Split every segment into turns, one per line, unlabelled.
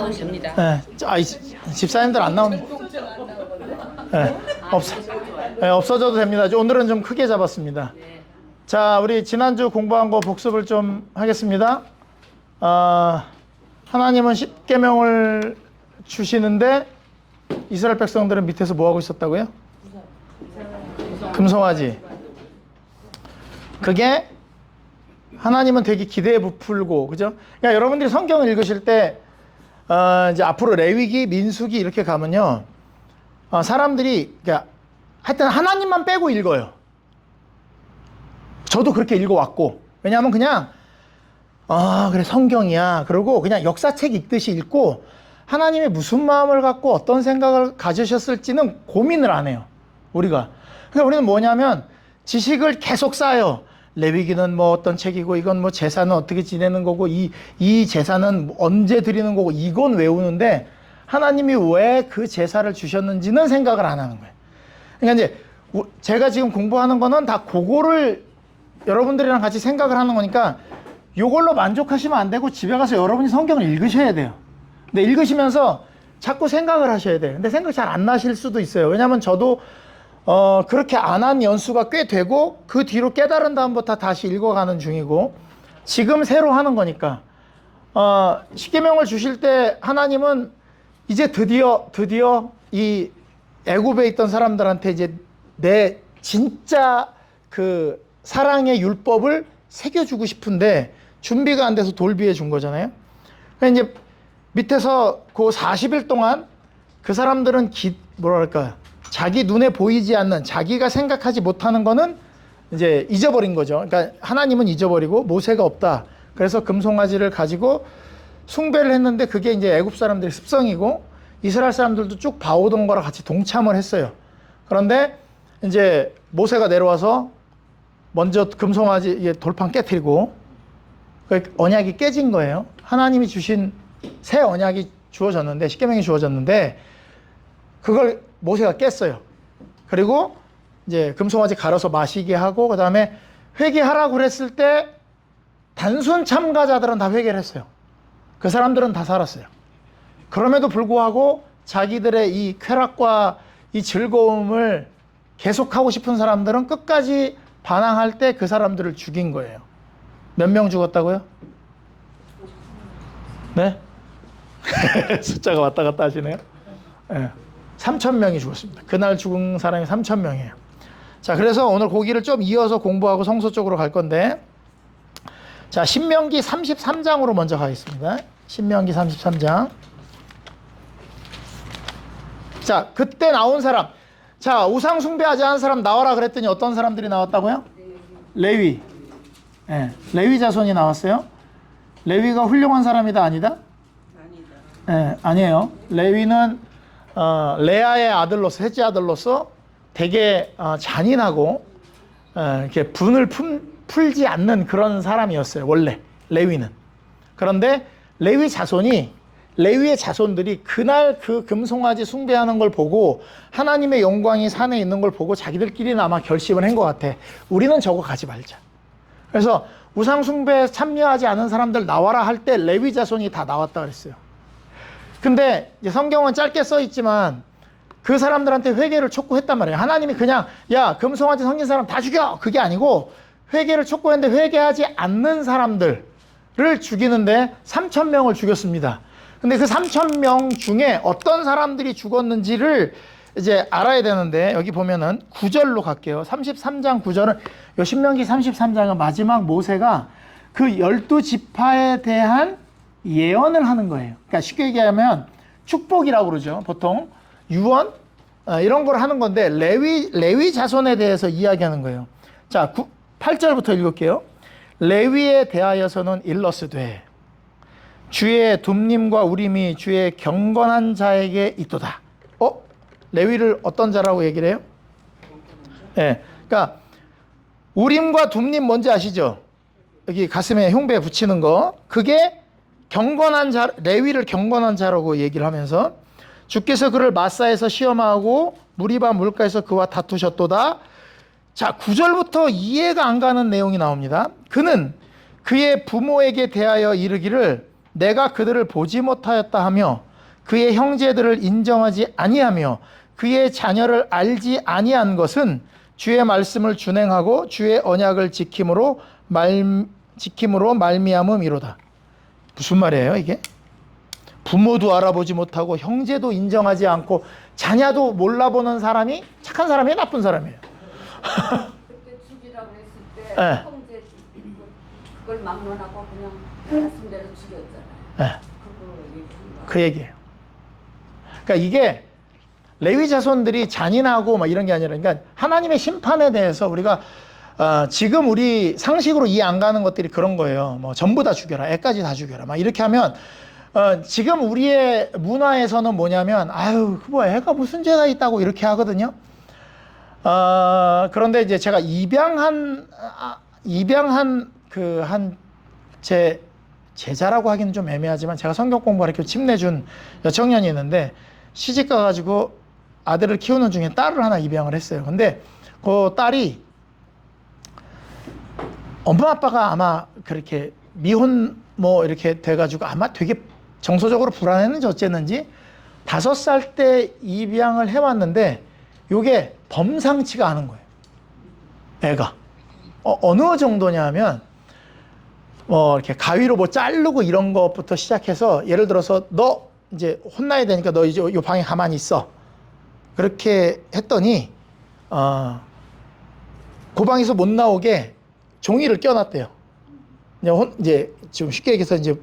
나오십니다.
집사님들 안 나옵니다. 없어져도 됩니다. 오늘은 좀 크게 잡았습니다. 자, 우리 지난주 공부한 거 복습을 좀 하겠습니다. 하나님은 십계명을 주시는데 이스라엘 백성들은 밑에서 뭐 하고 있었다고요? 금송아지. 그게 하나님은 되게 기대에 부풀고, 그죠? 그러니까 여러분들이 성경을 읽으실 때 이제 앞으로 레위기, 민수기 이렇게 가면요, 사람들이 그러니까 하여튼 하나님만 빼고 읽어요. 저도 그렇게 읽어왔고, 왜냐하면 그냥 그래 성경이야 그러고 그냥 역사책 읽듯이 읽고 하나님이 무슨 마음을 갖고 어떤 생각을 가지셨을지는 고민을 안 해요. 우리가. 그러니까 우리는 뭐냐면 지식을 계속 쌓아요. 레위기는 뭐 어떤 책이고, 이건 뭐 제사는 어떻게 지내는 거고, 이 제사는 언제 드리는 거고, 이건 외우는데 하나님이 왜 그 제사를 주셨는지는 생각을 안 하는 거예요. 그러니까 이제 제가 지금 공부하는 거는 다 그거를 여러분들이랑 같이 생각을 하는 거니까 요걸로 만족하시면 안 되고 집에 가서 여러분이 성경을 읽으셔야 돼요. 근데 읽으시면서 자꾸 생각을 하셔야 돼요. 근데 생각 잘 안 나실 수도 있어요. 왜냐하면 저도 그렇게 안 한 연수가 꽤 되고 그 뒤로 깨달은 다음부터 다시 읽어가는 중이고 지금 새로 하는 거니까 십계명을 주실 때 하나님은 이제 드디어 이 애굽에 있던 사람들한테 이제 내 진짜 그 사랑의 율법을 새겨주고 싶은데 준비가 안 돼서 돌비해 준 거잖아요. 그러니까 이제 밑에서 그 40일 동안 그 사람들은 뭐랄까 자기 눈에 보이지 않는, 자기가 생각하지 못하는 거는 이제 잊어버린 거죠. 그러니까 하나님은 잊어버리고 모세가 없다. 그래서 금송아지를 가지고 숭배를 했는데 그게 이제 애굽 사람들의 습성이고 이스라엘 사람들도 쭉 봐오던 거랑 같이 동참을 했어요. 그런데 이제 모세가 내려와서 먼저 금송아지 돌판 깨트리고 언약이 깨진 거예요. 하나님이 주신 새 언약이 주어졌는데, 십계명이 주어졌는데 그걸 모세가 깼어요. 그리고 이제 금송아지 갈아서 마시게 하고 그 다음에 회개하라고 그랬을 때 단순 참가자들은 다 회개를 했어요. 그 사람들은 다 살았어요. 그럼에도 불구하고 자기들의 이 쾌락과 이 즐거움을 계속하고 싶은 사람들은 끝까지 반항할 때 그 사람들을 죽인 거예요. 몇 명 죽었다고요? 네? 숫자가 왔다 갔다 하시네요. 네. 3,000명이 죽었습니다. 그날 죽은 사람이 3,000명이에요. 자, 그래서 오늘 거기를 좀 이어서 공부하고 성소 쪽으로 갈 건데, 자, 신명기 33장으로 먼저 가겠습니다. 신명기 33장. 자, 그때 나온 사람. 자, 우상 숭배하지 않은 사람 나와라 그랬더니 어떤 사람들이 나왔다고요? 레위. 네, 레위 자손이 나왔어요. 레위가 훌륭한 사람이다, 아니다? 네, 아니에요. 레위는 레아의 아들로서, 셋째 아들로서 되게 잔인하고 이렇게 분을 풀지 않는 그런 사람이었어요. 원래 레위는. 그런데 레위의 자손들이 그날 그 금송아지 숭배하는 걸 보고 하나님의 영광이 산에 있는 걸 보고 자기들끼리는 아마 결심을 한 것 같아. 우리는 저거 가지 말자. 그래서 우상 숭배에 참여하지 않은 사람들 나와라 할 때 레위 자손이 다 나왔다 그랬어요. 근데 이제 성경은 짧게 써 있지만 그 사람들한테 회개를 촉구했단 말이에요. 하나님이 그냥 야 금송아지 섬긴 사람 다 죽여! 그게 아니고 회개를 촉구했는데 회개하지 않는 사람들을 죽이는데 3,000명을 죽였습니다. 근데 그 3,000명 중에 어떤 사람들이 죽었는지를 이제 알아야 되는데 여기 보면은 9절로 갈게요. 33장 9절은 요 신명기 33장은 마지막 모세가 그 12지파에 대한 예언을 하는 거예요. 그러니까 쉽게 얘기하면 축복이라고 그러죠. 보통 유언 이런 걸 하는 건데 레위 자손에 대해서 이야기하는 거예요. 자, 8절부터 읽을게요. 레위에 대하여서는 일러스되 주의 둠님과 우림이 주의 경건한 자에게 있도다. 레위를 어떤 자라고 얘기를 해요? 네, 그러니까 우림과 둠님 뭔지 아시죠? 여기 가슴에 흉배에 붙이는 거. 그게 경건한 자, 레위를 경건한 자라고 얘기를 하면서 주께서 그를 마사에서 시험하고 무리바 물가에서 그와 다투셨도다. 자, 9절부터 이해가 안 가는 내용이 나옵니다. 그는 그의 부모에게 대하여 이르기를 내가 그들을 보지 못하였다 하며 그의 형제들을 인정하지 아니하며 그의 자녀를 알지 아니한 것은 주의 말씀을 준행하고 주의 언약을 지킴으로 말미암음이로다. 무슨 말이에요 이게? 부모도 알아보지 못하고 형제도 인정하지 않고 자녀도 몰라보는 사람이 착한 사람이에요, 나쁜 사람이에요?
그때 죽이라고 했을 때
네.
형제 그걸 막론하고 그냥 말씀대로 죽였잖아요.
네.
그거 얘기한 거.
그 얘기예요. 그러니까 이게 레위 자손들이 잔인하고 막 이런 게 아니라, 그러니까 하나님의 심판에 대해서 우리가 지금 우리 상식으로 이해 안 가는 것들이 그런 거예요. 뭐 전부 다 죽여라, 애까지 다 죽여라, 막 이렇게 하면 지금 우리의 문화에서는 뭐냐면, 아유, 뭐 애가 무슨 죄가 있다고 이렇게 하거든요. 그런데 이제 제가 입양한 제 제자라고 하기는 좀 애매하지만, 제가 성경 공부를 이렇게 침내준 여청년이 있는데, 시집 가가지고 아들을 키우는 중에 딸을 하나 입양을 했어요. 근데 그 딸이 엄마 아빠가 아마 그렇게 미혼 뭐 이렇게 돼가지고 아마 되게 정서적으로 불안했는지 어쨌는지 5살 때 입양을 해왔는데 요게 범상치가 않은 거예요. 애가. 어느 정도냐 하면 이렇게 가위로 뭐 자르고 이런 것부터 시작해서, 예를 들어서 너 이제 혼나야 되니까 너 이제 요 방에 가만히 있어. 그렇게 했더니 그 방에서 못 나오게 종이를 껴놨대요. 이제 좀 쉽게 얘기해서 이제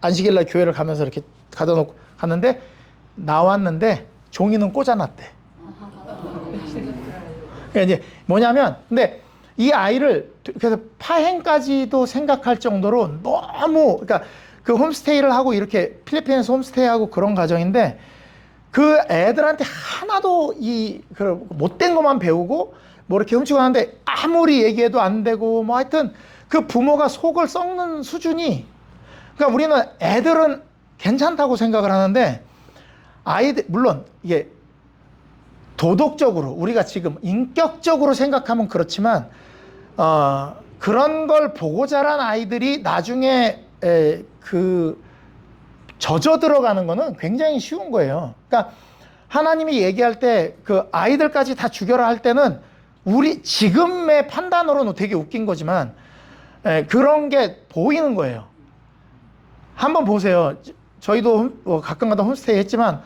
안식일날 교회를 가면서 이렇게 가다 놓고 갔는데, 나왔는데 종이는 꽂아놨대. 그러니까 이제 뭐냐면, 근데 이 아이를 그래서 파행까지도 생각할 정도로 너무, 그러니까 그 홈스테이를 하고 이렇게 필리핀에서 홈스테이하고 그런 가정인데, 그 애들한테 하나도 그 못된 것만 배우고 뭐 이렇게 훔치고 하는데 아무리 얘기해도 안 되고, 뭐 하여튼 그 부모가 속을 썩는 수준이, 그러니까 우리는 애들은 괜찮다고 생각을 하는데, 아이들, 물론 이게 도덕적으로 우리가 지금 인격적으로 생각하면 그렇지만 그런 걸 보고 자란 아이들이 나중에 젖어 들어가는 거는 굉장히 쉬운 거예요. 그러니까 하나님이 얘기할 때 그 아이들까지 다 죽여라 할 때는 우리 지금의 판단으로는 되게 웃긴 거지만 그런 게 보이는 거예요. 한번 보세요. 저희도 가끔가다 홈스테이 했지만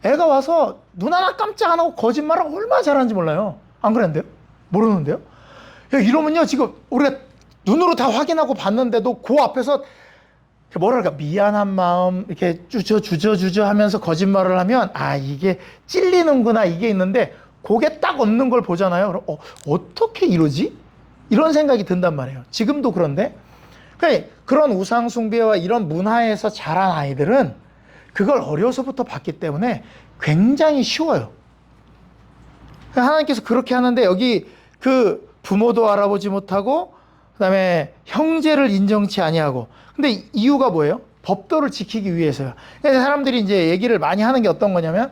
애가 와서 눈 하나 깜짝 안 하고 거짓말을 얼마나 잘하는지 몰라요. 안 그랬는데요? 모르는데요? 이러면요, 지금 우리가 눈으로 다 확인하고 봤는데도 그 앞에서 뭐랄까, 미안한 마음 이렇게 주저 하면서 거짓말을 하면, 이게 찔리는구나, 이게 있는데, 그게 딱 없는 걸 보잖아요. 그럼 어떻게 이러지? 이런 생각이 든단 말이에요. 지금도 그런데, 그러니까 그런 우상 숭배와 이런 문화에서 자란 아이들은 그걸 어려서부터 봤기 때문에 굉장히 쉬워요. 하나님께서 그렇게 하는데, 여기 그 부모도 알아보지 못하고 그다음에 형제를 인정치 아니하고, 근데 이유가 뭐예요? 법도를 지키기 위해서요. 그래서 사람들이 이제 얘기를 많이 하는 게 어떤 거냐면,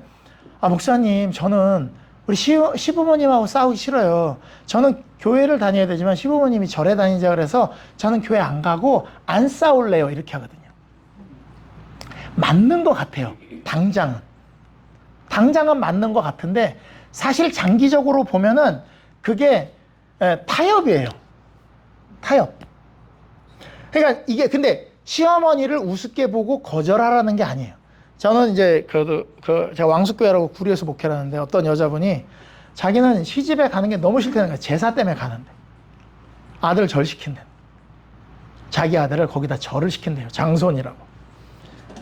목사님, 저는 우리 시부모님하고 싸우기 싫어요. 저는 교회를 다녀야 되지만 시부모님이 절에 다니자 그래서 저는 교회 안 가고 안 싸울래요. 이렇게 하거든요. 맞는 것 같아요. 당장은 맞는 것 같은데, 사실 장기적으로 보면은 그게 타협이에요. 타협. 그러니까 이게, 근데 시어머니를 우습게 보고 거절하라는 게 아니에요. 저는 이제 제가 왕숙교회라고 구리에서 목회를 하는데, 어떤 여자분이 자기는 시집에 가는 게 너무 싫다는 거야. 제사 때문에 가는데. 아들 절 시킨대. 자기 아들을 거기다 절을 시킨대요. 장손이라고.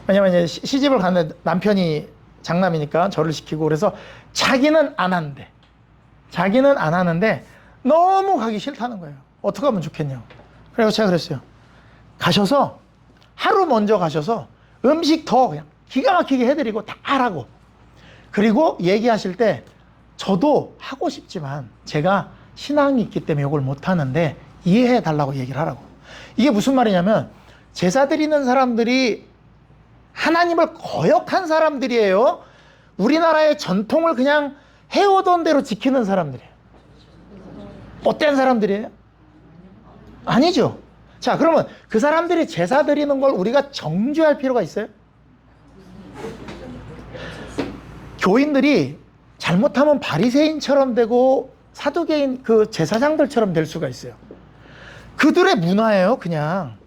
왜냐면 이제 시집을 가는데 남편이 장남이니까 절을 시키고, 그래서 자기는 안 한대. 자기는 안 하는데 너무 가기 싫다는 거예요. 어떻게 하면 좋겠냐고. 그래서 제가 그랬어요. 가셔서 하루 먼저 가셔서 음식 더 그냥 기가 막히게 해드리고 다 하라고. 그리고 얘기하실 때, 저도 하고 싶지만 제가 신앙이 있기 때문에 이걸 못하는데 이해해 달라고 얘기를 하라고. 이게 무슨 말이냐면, 제사 드리는 사람들이 하나님을 거역한 사람들이에요? 우리나라의 전통을 그냥 해오던 대로 지키는 사람들이에요? 못된 사람들이에요? 아니죠. 자, 그러면 그 사람들이 제사 드리는 걸 우리가 정죄할 필요가 있어요? 교인들이 잘못하면 바리새인처럼 되고 사두개인 그 제사장들처럼 될 수가 있어요. 그들의 문화예요, 그냥.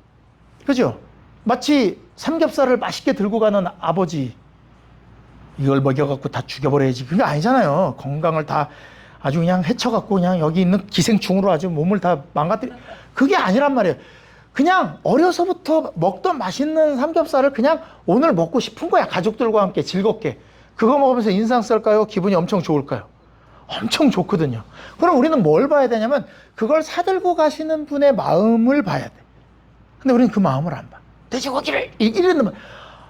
그죠? 마치 삼겹살을 맛있게 들고 가는 아버지. 이걸 먹여갖고 다 죽여버려야지. 그게 아니잖아요. 건강을 다 아주 그냥 해쳐갖고 그냥 여기 있는 기생충으로 아주 몸을 다 망가뜨려. 그게 아니란 말이에요. 그냥 어려서부터 먹던 맛있는 삼겹살을 그냥 오늘 먹고 싶은 거야. 가족들과 함께 즐겁게. 그거 먹으면서 인상 쓸까요? 기분이 엄청 좋을까요? 엄청 좋거든요. 그럼 우리는 뭘 봐야 되냐면 그걸 사들고 가시는 분의 마음을 봐야 돼. 근데 우리는 그 마음을 안 봐. 돼지고기를 이랬는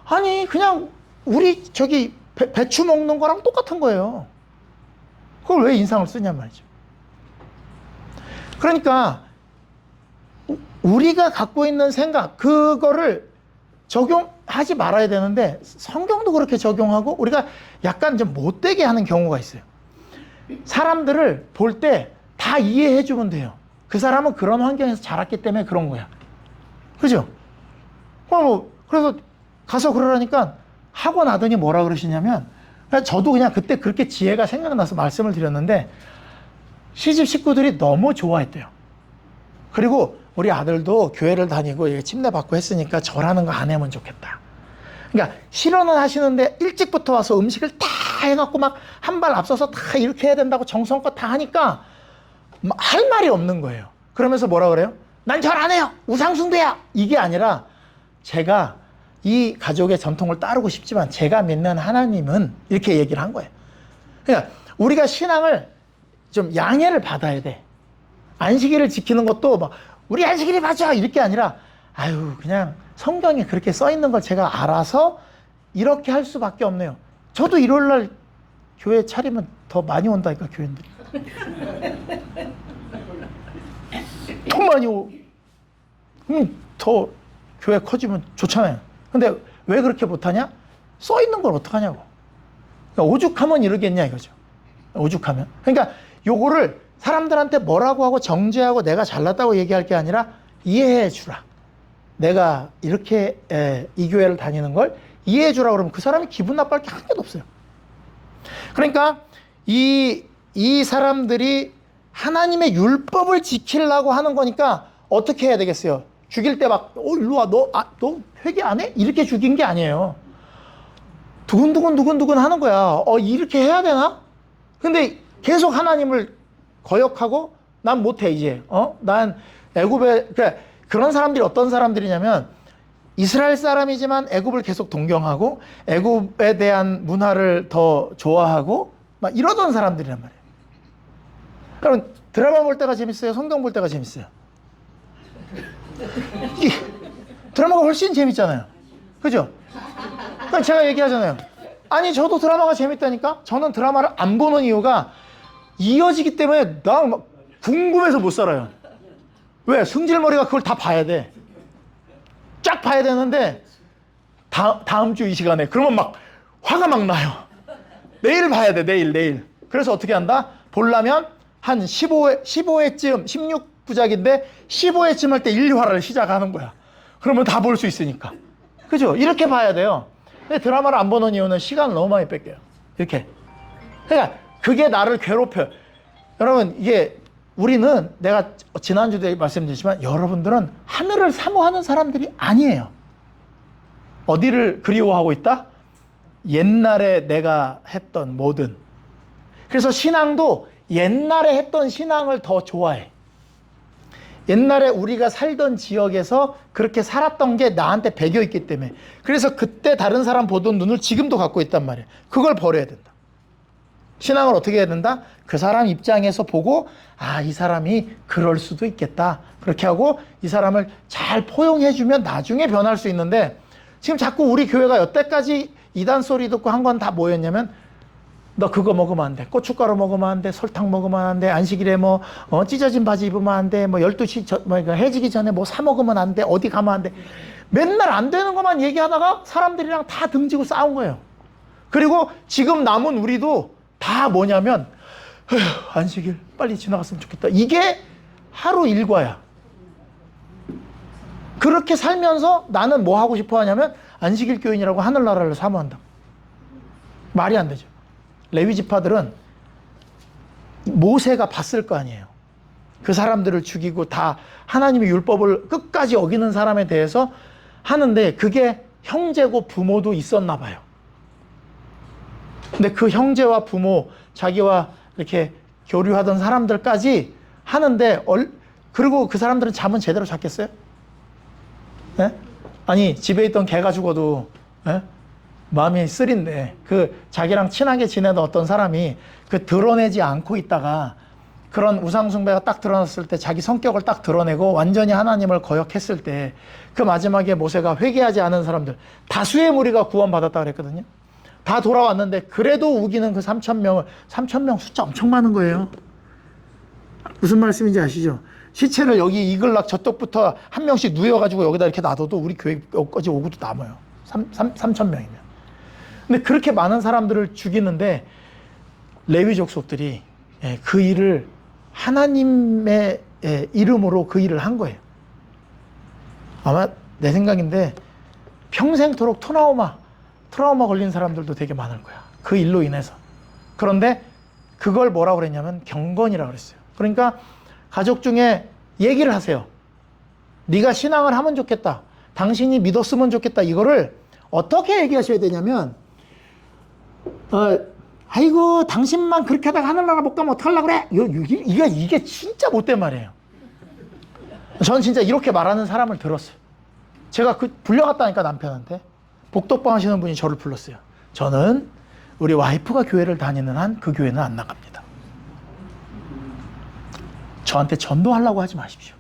아니 그냥 우리 저기 배추 먹는 거랑 똑같은 거예요. 그걸 왜 인상을 쓰냔 말이죠. 그러니까 우리가 갖고 있는 생각 그거를 적용하지 말아야 되는데 성경도 그렇게 적용하고 우리가 약간 좀 못되게 하는 경우가 있어요. 사람들을 볼 때 다 이해해 주면 돼요. 그 사람은 그런 환경에서 자랐기 때문에 그런 거야. 그죠? 그래서 가서 그러라니까 하고 나더니 뭐라 그러시냐면 저도 그냥 그때 그렇게 지혜가 생각나서 말씀을 드렸는데 시집 식구들이 너무 좋아했대요. 그리고 우리 아들도 교회를 다니고 침례 받고 했으니까 절하는 거 안 하면 좋겠다. 그러니까 실언은 하시는데 일찍부터 와서 음식을 다 해갖고 막 한 발 앞서서 다 이렇게 해야 된다고 정성껏 다 하니까 할 말이 없는 거예요. 그러면서 뭐라 그래요? 난 절 안 해요. 우상숭배야. 이게 아니라 제가 이 가족의 전통을 따르고 싶지만 제가 믿는 하나님은 이렇게 얘기를 한 거예요. 그러니까 우리가 신앙을 좀 양해를 받아야 돼. 안식일을 지키는 것도 막 우리 안식일이 맞아 이렇게 아니라 아유 그냥 성경에 그렇게 써 있는 걸 제가 알아서 이렇게 할 수밖에 없네요. 저도 일요일날 교회 차리면 더 많이 온다니까 교인들이. 더 많이 오. 더 교회 커지면 좋잖아요. 근데 왜 그렇게 못하냐? 써 있는 걸 어떡하냐고. 그러니까 오죽하면 이러겠냐 이거죠. 오죽하면. 그러니까 요거를 사람들한테 뭐라고 하고 정죄하고 내가 잘났다고 얘기할 게 아니라 이해해 주라. 내가 이렇게 이 교회를 다니는 걸 이해해 주라 그러면 그 사람이 기분 나빠할 게 한 개도 없어요. 그러니까 이 사람들이 하나님의 율법을 지키려고 하는 거니까 어떻게 해야 되겠어요? 죽일 때 막 일로 와 너 회개 안 해? 이렇게 죽인 게 아니에요. 두근두근 하는 거야. 이렇게 해야 되나? 근데 계속 하나님을 거역하고 난 못해 이제. 난 애굽에 그런 사람들이 어떤 사람들이냐면 이스라엘 사람이지만 애굽을 계속 동경하고 애굽에 대한 문화를 더 좋아하고 막 이러던 사람들이란 말이에요. 그럼 드라마 볼 때가 재밌어요? 성경 볼 때가 재밌어요? 드라마가 훨씬 재밌잖아요. 그죠? 그럼 제가 얘기하잖아요. 아니 저도 드라마가 재밌다니까? 저는 드라마를 안 보는 이유가 이어지기 때문에 나 막 궁금해서 못 살아요. 왜? 승질머리가 그걸 다 봐야 돼. 쫙 봐야 되는데 다음 주 이 시간에 그러면 막 화가 막 나요. 내일 봐야 돼. 내일. 그래서 어떻게 한다? 보려면 한 15회쯤 16부작인데 15회쯤 할 때 1화를 시작하는 거야. 그러면 다 볼 수 있으니까. 그죠? 이렇게 봐야 돼요. 근데 드라마를 안 보는 이유는 시간을 너무 많이 뺏겨요. 이렇게. 그러니까 그게 나를 괴롭혀요. 여러분 이게 우리는 내가 지난주에 말씀드렸지만 여러분들은 하늘을 사모하는 사람들이 아니에요. 어디를 그리워하고 있다? 옛날에 내가 했던 뭐든. 그래서 신앙도 옛날에 했던 신앙을 더 좋아해. 옛날에 우리가 살던 지역에서 그렇게 살았던 게 나한테 배겨있기 때문에. 그래서 그때 다른 사람 보던 눈을 지금도 갖고 있단 말이에요. 그걸 버려야 된다. 신앙을 어떻게 해야 된다? 그 사람 입장에서 보고 이 사람이 그럴 수도 있겠다. 그렇게 하고 이 사람을 잘 포용해주면 나중에 변할 수 있는데 지금 자꾸 우리 교회가 여태까지 이단 소리 듣고 한 건 다 뭐였냐면 너 그거 먹으면 안 돼. 고춧가루 먹으면 안 돼. 설탕 먹으면 안 돼. 안식일에 찢어진 바지 입으면 안 돼. 12시 해지기 전에 사 먹으면 안 돼. 어디 가면 안 돼. 맨날 안 되는 것만 얘기하다가 사람들이랑 다 등지고 싸운 거예요. 그리고 지금 남은 우리도 다 뭐냐면 안식일 빨리 지나갔으면 좋겠다. 이게 하루 일과야. 그렇게 살면서 나는 뭐 하고 싶어 하냐면 안식일 교인이라고 하늘나라를 사모한다. 말이 안 되죠. 레위 지파들은 모세가 봤을 거 아니에요. 그 사람들을 죽이고 다 하나님의 율법을 끝까지 어기는 사람에 대해서 하는데 그게 형제고 부모도 있었나 봐요. 근데 그 형제와 부모, 자기와 이렇게 교류하던 사람들까지 하는데 그리고 그 사람들은 잠은 제대로 잤겠어요? 네? 아니 집에 있던 개가 죽어도 네? 마음이 쓰린데 그 자기랑 친하게 지내던 어떤 사람이 그 드러내지 않고 있다가 그런 우상숭배가 딱 드러났을 때 자기 성격을 딱 드러내고 완전히 하나님을 거역했을 때 그 마지막에 모세가 회개하지 않은 사람들 다수의 무리가 구원받았다 그랬거든요. 다 돌아왔는데 그래도 우기는 그 3,000명 숫자 엄청 많은 거예요. 무슨 말씀인지 아시죠? 시체를 여기 이글락 저쪽부터 한 명씩 누여가지고 여기다 이렇게 놔둬도 우리 교회 여기까지 오고도 남아요. 3,000명이면. 근데 그렇게 많은 사람들을 죽이는데 레위 족속들이 그 일을 하나님의 이름으로 그 일을 한 거예요. 아마 내 생각인데 평생토록 트라우마 걸린 사람들도 되게 많을 거야. 그 일로 인해서. 그런데 그걸 뭐라고 그랬냐면 경건이라고 그랬어요. 그러니까 가족 중에 얘기를 하세요. 네가 신앙을 하면 좋겠다. 당신이 믿었으면 좋겠다. 이거를 어떻게 얘기하셔야 되냐면 아이고 당신만 그렇게 하다가 하늘나라 못 가면 어떡하려고 그래? 이게 진짜 못된 말이에요. 저는 진짜 이렇게 말하는 사람을 들었어요. 제가 불려갔다니까 남편한테. 복덕방 하시는 분이 저를 불렀어요. 저는 우리 와이프가 교회를 다니는 한 그 교회는 안 나갑니다. 저한테 전도하려고 하지 마십시오.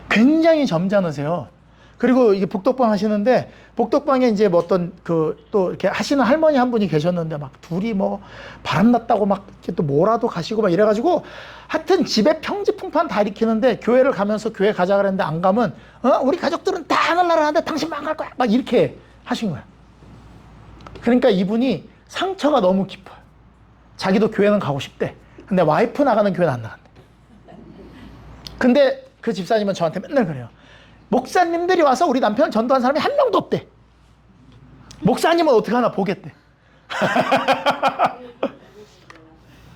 굉장히 점잖으세요. 그리고 이게 복덕방 하시는데 복덕방에 이제 뭐 어떤 또 이렇게 하시는 할머니 한 분이 계셨는데 막 둘이 뭐 바람났다고 막 이렇게 또 뭐라도 가시고 막 이래가지고 하여튼 집에 평지풍판 다 일으키는데 교회를 가면서 교회 가자 그랬는데 안 가면 우리 가족들은 다 하늘나라 하는데 당신만 갈 거야 막 이렇게 하신 거야. 그러니까 이분이 상처가 너무 깊어요. 자기도 교회는 가고 싶대. 근데 와이프 나가는 교회는 안 나간대. 근데 그 집사님은 저한테 맨날 그래요. 목사님들이 와서 우리 남편을 전도한 사람이 한 명도 없대. 목사님은 어떻게 하나 보겠대.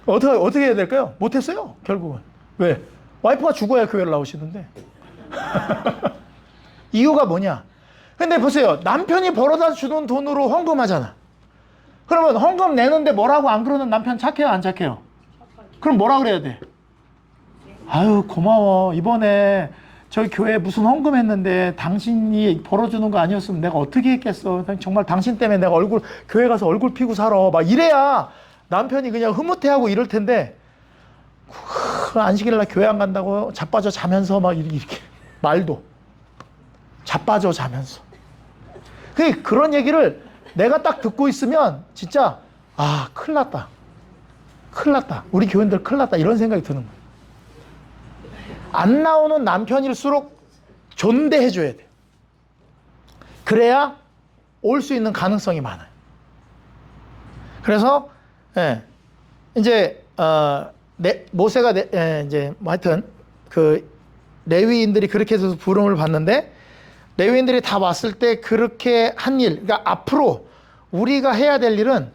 어떻게 해야 될까요? 못했어요, 결국은. 왜? 와이프가 죽어야 교회를 나오시는데. 이유가 뭐냐? 근데 보세요. 남편이 벌어다 주는 돈으로 헌금하잖아. 그러면 헌금 내는데 뭐라고 안 그러는 남편 착해요, 안 착해요? 그럼 뭐라 그래야 돼? 아유, 고마워. 이번에 저희 교회 무슨 헌금했는데 당신이 벌어주는 거 아니었으면 내가 어떻게 했겠어. 정말 당신 때문에 내가 교회 가서 얼굴 피고 살아. 막 이래야 남편이 그냥 흐뭇해하고 이럴 텐데 안식일날 교회 안 간다고 자빠져 자면서 막 이렇게 말도 자빠져 자면서 그런 얘기를 내가 딱 듣고 있으면 진짜 큰일 났다. 우리 교인들 큰일 났다 이런 생각이 드는 거예요. 안 나오는 남편일수록 존대해줘야 돼요. 그래야 올 수 있는 가능성이 많아요. 그래서 이제 모세가 이제 뭐 하여튼 그 레위인들이 그렇게 해서 부름을 받는데 레위인들이 다 왔을 때 그렇게 한 일, 그러니까 앞으로 우리가 해야 될 일은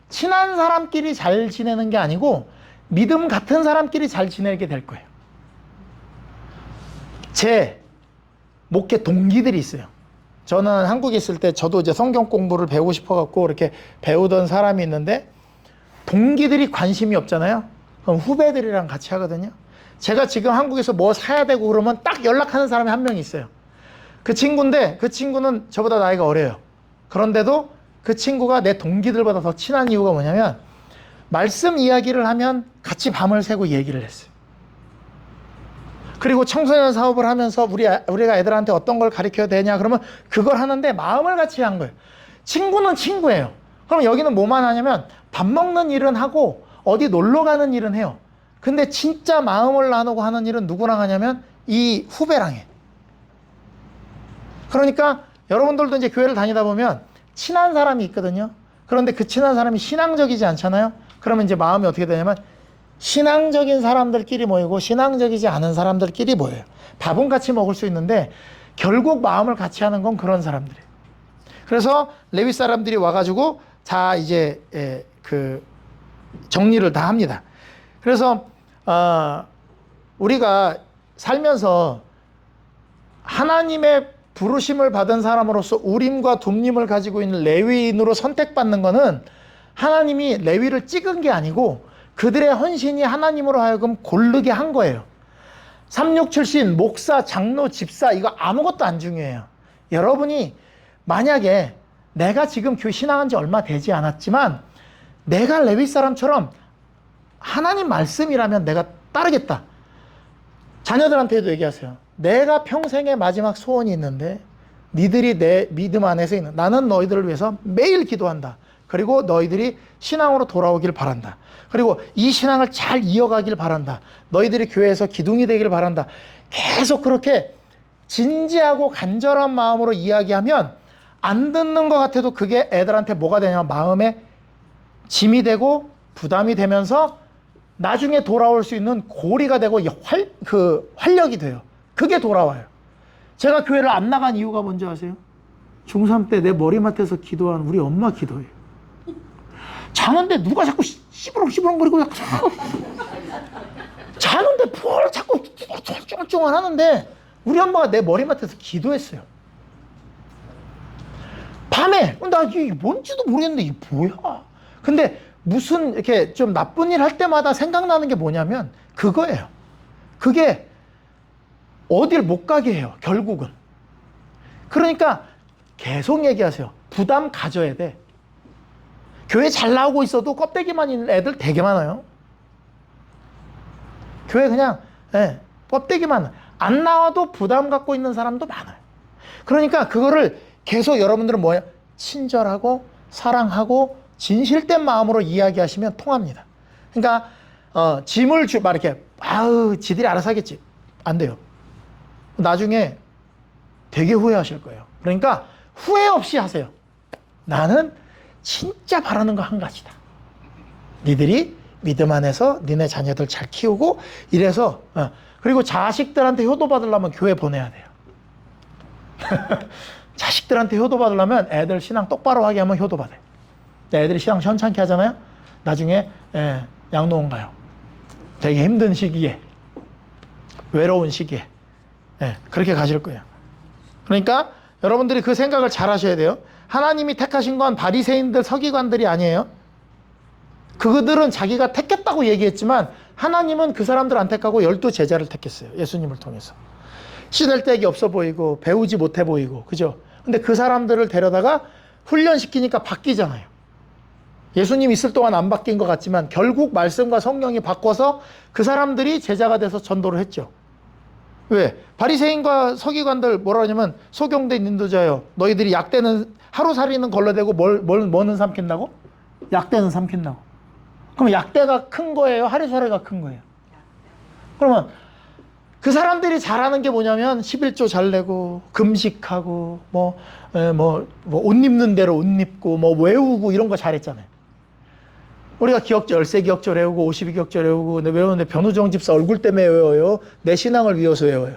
친한 사람끼리 잘 지내는 게 아니고 믿음 같은 사람끼리 잘 지내게 될 거예요. 제 목회 동기들이 있어요. 저는 한국에 있을 때 저도 이제 성경 공부를 배우고 싶어갖고 이렇게 배우던 사람이 있는데 동기들이 관심이 없잖아요. 그럼 후배들이랑 같이 하거든요. 제가 지금 한국에서 뭐 사야 되고 그러면 딱 연락하는 사람이 한 명 있어요. 그 친구인데 그 친구는 저보다 나이가 어려요. 그런데도 그 친구가 내 동기들보다 더 친한 이유가 뭐냐면 말씀 이야기를 하면 같이 밤을 새고 얘기를 했어요. 그리고 청소년 사업을 하면서 우리가 애들한테 어떤 걸 가르쳐야 되냐 그러면 그걸 하는데 마음을 같이 한 거예요. 친구는 친구예요. 그럼 여기는 뭐만 하냐면 밥 먹는 일은 하고 어디 놀러 가는 일은 해요. 근데 진짜 마음을 나누고 하는 일은 누구랑 하냐면 이 후배랑 해. 그러니까 여러분들도 이제 교회를 다니다 보면 친한 사람이 있거든요. 그런데 그 친한 사람이 신앙적이지 않잖아요. 그러면 이제 마음이 어떻게 되냐면 신앙적인 사람들끼리 모이고 신앙적이지 않은 사람들끼리 모여요. 밥은 같이 먹을 수 있는데 결국 마음을 같이 하는 건 그런 사람들이에요. 그래서 레위 사람들이 와가지고 다 이제 그 정리를 다 합니다. 그래서 우리가 살면서 하나님의 부르심을 받은 사람으로서 우림과 둠림을 가지고 있는 레위인으로 선택받는 것은 하나님이 레위를 찍은 게 아니고 그들의 헌신이 하나님으로 하여금 고르게 한 거예요. 삼육출신, 목사, 장로, 집사 이거 아무것도 안 중요해요. 여러분이 만약에 내가 지금 교회 신앙한 지 얼마 되지 않았지만 내가 레위 사람처럼 하나님 말씀이라면 내가 따르겠다. 자녀들한테도 얘기하세요. 내가 평생의 마지막 소원이 있는데 니들이 내 믿음 안에서 있는 나는 너희들을 위해서 매일 기도한다. 그리고 너희들이 신앙으로 돌아오길 바란다. 그리고 이 신앙을 잘 이어가길 바란다. 너희들이 교회에서 기둥이 되길 바란다. 계속 그렇게 진지하고 간절한 마음으로 이야기하면 안 듣는 것 같아도 그게 애들한테 뭐가 되냐면 마음에 짐이 되고 부담이 되면서 나중에 돌아올 수 있는 고리가 되고 활력이 돼요. 그게 돌아와요. 제가 교회를 안 나간 이유가 뭔지 아세요? 중3 때 내 머리맡에서 기도한 우리 엄마 기도예요. 자는데 누가 자꾸 시부렁시부렁거리고 자는데 뭘 자꾸 쫑쫑쫑 하는데 우리 엄마가 내 머리맡에서 기도했어요. 밤에 나 이게 뭔지도 모르겠는데 이게 뭐야. 근데 무슨 이렇게 좀 나쁜 일 할 때마다 생각나는 게 뭐냐면 그거예요. 그게 어딜 못 가게 해요. 결국은. 그러니까 계속 얘기하세요. 부담 가져야 돼. 교회 잘 나오고 있어도 껍데기만 있는 애들 되게 많아요. 교회 그냥 껍데기만 안 나와도 부담 갖고 있는 사람도 많아요. 그러니까 그거를 계속 여러분들은 뭐예요? 친절하고 사랑하고 진실된 마음으로 이야기하시면 통합니다. 그러니까 짐을 막 이렇게 지들이 알아서 하겠지. 안 돼요. 나중에 되게 후회하실 거예요. 그러니까 후회 없이 하세요. 나는 진짜 바라는 거 한 가지다. 니들이 믿음 안에서 니네 자녀들 잘 키우고 이래서 그리고 자식들한테 효도 받으려면 교회 보내야 돼요. 자식들한테 효도 받으려면 애들 신앙 똑바로 하게 하면 효도 받아요. 애들이 신앙 현찮게 하잖아요. 나중에 양로원 가요. 되게 힘든 시기에 외로운 시기에 그렇게 가실 거예요. 그러니까 여러분들이 그 생각을 잘 하셔야 돼요. 하나님이 택하신 건 바리새인들 서기관들이 아니에요. 그들은 자기가 택했다고 얘기했지만 하나님은 그 사람들 안 택하고 12 제자를 택했어요. 예수님을 통해서. 시들데기 없어 보이고 배우지 못해 보이고 그죠? 근데 그 사람들을 데려다가 훈련시키니까 바뀌잖아요. 예수님 있을 동안 안 바뀐 것 같지만 결국 말씀과 성령이 바꿔서 그 사람들이 제자가 돼서 전도를 했죠. 왜? 바리새인과 서기관들 뭐라 하냐면 소경된 인도자여 너희들이 약대는 하루살이는 걸러대고 뭐는 삼킨다고? 약대는 삼킨다고. 그럼 약대가 큰 거예요? 하루살이가 큰 거예요? 그러면 그 사람들이 잘하는 게 뭐냐면 11조 잘 내고 금식하고 옷 입는 대로 옷 입고 외우고 이런 거 잘했잖아요. 우리가 기억절, 열세 기억절 외우고 52기억절 외우고 외우는데 변우정 집사 얼굴 때문에 외워요? 내 신앙을 위해서 외워요.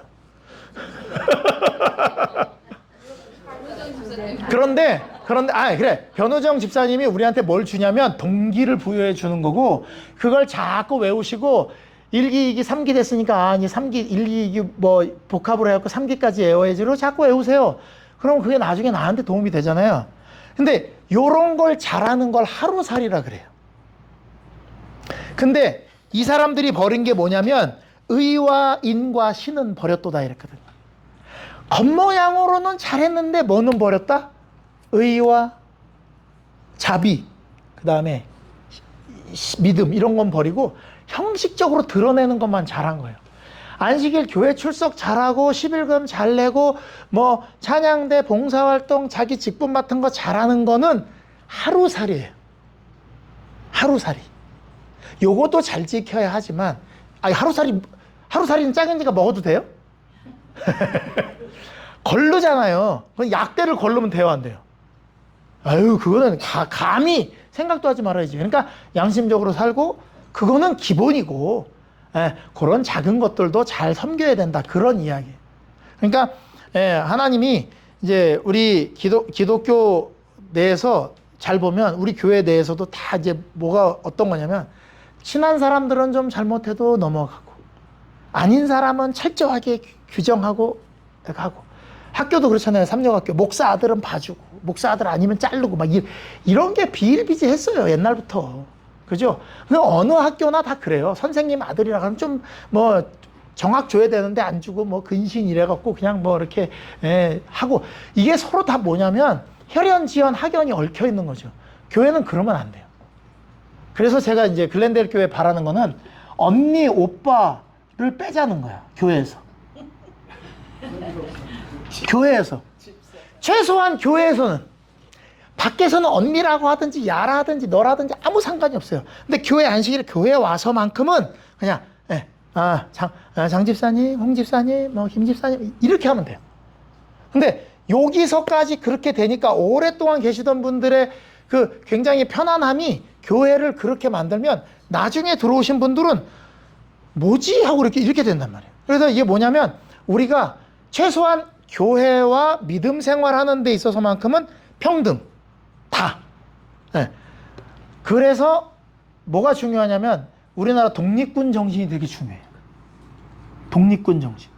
그런데 그래. 변우정 집사님이 우리한테 뭘 주냐면 동기를 부여해 주는 거고 그걸 자꾸 외우시고 1기, 2기, 3기 됐으니까 이제 3기, 1, 2기 복합으로 해갖고 3기까지 외워야지로 자꾸 외우세요. 그럼 그게 나중에 나한테 도움이 되잖아요. 근데 요런 걸 잘하는 걸 하루살이라 그래요. 근데 이 사람들이 버린 게 뭐냐면 의와 인과 신은 버렸도다 이랬거든요. 겉모양으로는 잘했는데 뭐는 버렸다? 의와 자비, 그 다음에 믿음 이런 건 버리고 형식적으로 드러내는 것만 잘한 거예요. 안식일 교회 출석 잘하고 11금 잘 내고 찬양대 봉사활동 자기 직분 맡은 거 잘하는 거는 하루살이에요. 하루살이. 요것도 잘 지켜야 하지만 하루살이는 작은지가 먹어도 돼요? 걸르잖아요. 그럼 약대를 걸르면 돼요, 안 돼요? 그거는 감히 생각도 하지 말아야지. 그러니까 양심적으로 살고 그거는 기본이고, 그런 작은 것들도 잘 섬겨야 된다. 그런 이야기. 그러니까, 하나님이 이제 우리 기독교 내에서 잘 보면 우리 교회 내에서도 다 이제 뭐가 어떤 거냐면, 친한 사람들은 좀 잘못해도 넘어가고, 아닌 사람은 철저하게 규정하고, 하고. 학교도 그렇잖아요. 삼정학교. 목사 아들은 봐주고, 목사 아들 아니면 자르고, 막 이런 게 비일비재했어요. 옛날부터. 그죠? 근데 어느 학교나 다 그래요. 선생님 아들이라 하면 좀 뭐 정학 줘야 되는데 안 주고 뭐 근신 이래갖고 그냥 뭐 이렇게 하고, 이게 서로 다 뭐냐면 혈연, 지연, 학연이 얽혀 있는 거죠. 교회는 그러면 안 돼요. 그래서 제가 이제 글렌델 교회 바라는 거는 언니, 오빠를 빼자는 거야. 교회에서. 교회에서. 최소한 교회에서는. 밖에서는 언니라고 하든지 야라 하든지 너라든지 아무 상관이 없어요. 근데 교회 안식일 교회에 와서만큼은 그냥 장 집사님, 홍 집사님, 뭐 김 집사님 이렇게 하면 돼요. 근데 여기서까지 그렇게 되니까 오랫동안 계시던 분들의 그 굉장히 편안함이 교회를 그렇게 만들면 나중에 들어오신 분들은 뭐지? 하고 이렇게 된단 말이에요. 그래서 이게 뭐냐면 우리가 최소한 교회와 믿음 생활하는 데 있어서만큼은 평등. 다. 그래서 뭐가 중요하냐면 우리나라 독립군 정신이 되게 중요해요. 독립군 정신.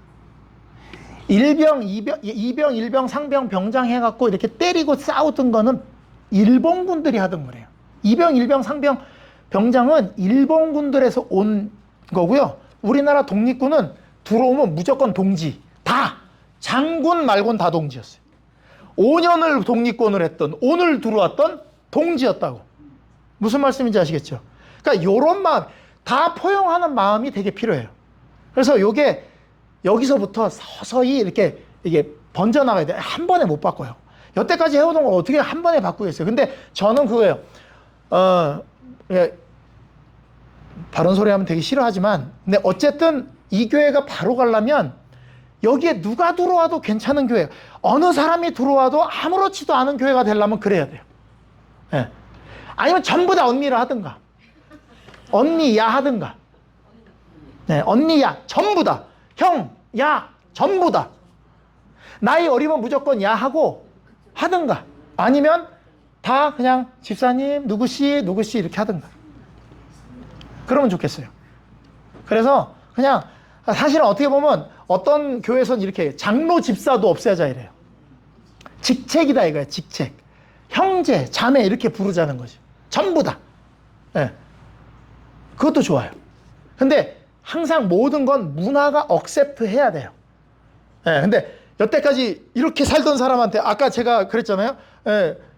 일병, 이병, 일병, 상병, 병장 해갖고 이렇게 때리고 싸우던 거는 일본군들이 하던 거래요. 이병, 일병, 상병, 병장은 일본군들에서 온 거고요. 우리나라 독립군은 들어오면 무조건 동지. 다. 장군 말고는 다 동지였어요. 5년을 독립군을 했던, 오늘 들어왔던 동지였다고. 무슨 말씀인지 아시겠죠? 그러니까 요런 마음, 다 포용하는 마음이 되게 필요해요. 그래서 요게 여기서부터 서서히 이렇게 이게 번져나가야 돼요. 한 번에 못 바꿔요. 여태까지 해오던 걸 어떻게 한 번에 바꾸겠어요? 근데 저는 그거예요. 바른 소리 하면 되게 싫어하지만, 근데 어쨌든 이 교회가 바로 가려면 여기에 누가 들어와도 괜찮은 교회, 어느 사람이 들어와도 아무렇지도 않은 교회가 되려면 그래야 돼요. 아니면 전부 다 언니라 하든가, 언니, 야 하든가, 언니, 야, 전부 다, 형, 야, 전부 다. 나이 어리면 무조건 야 하고 하든가, 아니면 다 그냥 집사님, 누구씨, 누구씨 이렇게 하든가. 그러면 좋겠어요. 그래서 그냥 사실은 어떻게 보면 어떤 교회에서는 이렇게 장로 집사도 없애자 이래요. 직책이다 이거야, 직책. 형제, 자매 이렇게 부르자는 거죠. 전부 다. 그것도 좋아요. 근데 항상 모든 건 문화가 억셉트 해야 돼요. 근데 여태까지 이렇게 살던 사람한테, 아까 제가 그랬잖아요.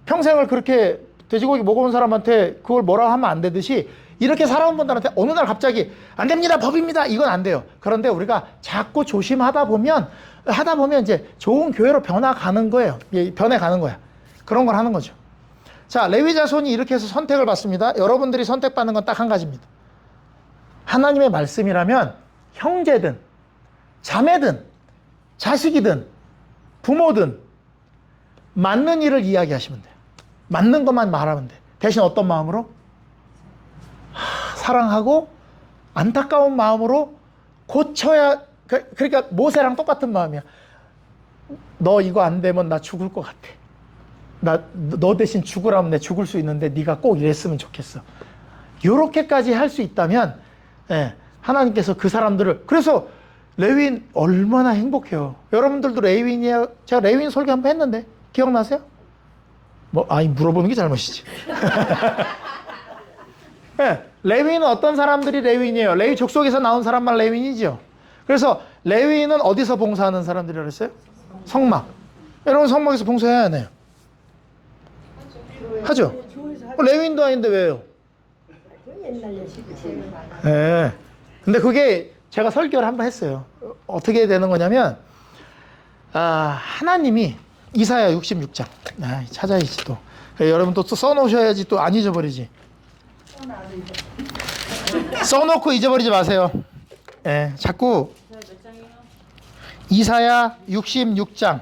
평생을 그렇게 돼지고기 먹어본 사람한테 그걸 뭐라 하면 안 되듯이, 이렇게 살아온 분들한테 어느 날 갑자기 안 됩니다, 법입니다, 이건 안 돼요. 그런데 우리가 자꾸 조심하다 보면 이제 좋은 교회로 변화가는 거예요. 변해가는 거야. 그런 걸 하는 거죠. 자, 레위 자손이 이렇게 해서 선택을 받습니다. 여러분들이 선택받는 건 딱 한 가지입니다. 하나님의 말씀이라면 형제든 자매든 자식이든 부모든 맞는 일을 이야기하시면 돼요. 맞는 것만 말하면 돼. 대신 어떤 마음으로? 사랑하고 안타까운 마음으로 고쳐야. 그러니까 모세랑 똑같은 마음이야. 너 이거 안 되면 나 죽을 것 같아. 너 대신 죽으라면 내 죽을 수 있는데 네가 꼭 이랬으면 좋겠어. 요렇게까지 할 수 있다면 하나님께서 그 사람들을, 그래서 레위인 얼마나 행복해요. 여러분들도 레위인이에요. 제가 레위인 설교 한번 했는데 기억나세요? 물어보는 게 잘못이지. 레위인은 어떤 사람들이 레위인이에요? 레위 족속에서 나온 사람만 레위인이죠. 그래서 레위인은 어디서 봉사하는 사람들이라고 했어요? 성막. 여러분 성막에서 봉사해야 하나요? 하죠. 레위인도 아닌데 왜요? 근데 그게 제가 설교를 한번 했어요. 어떻게 되는 거냐면, 하나님이 이사야 66장 찾아야지 또. 여러분 또 써놓으셔야지 또 안 잊어버리지. 써놓고 잊어버리지 마세요. 자꾸 이사야 66장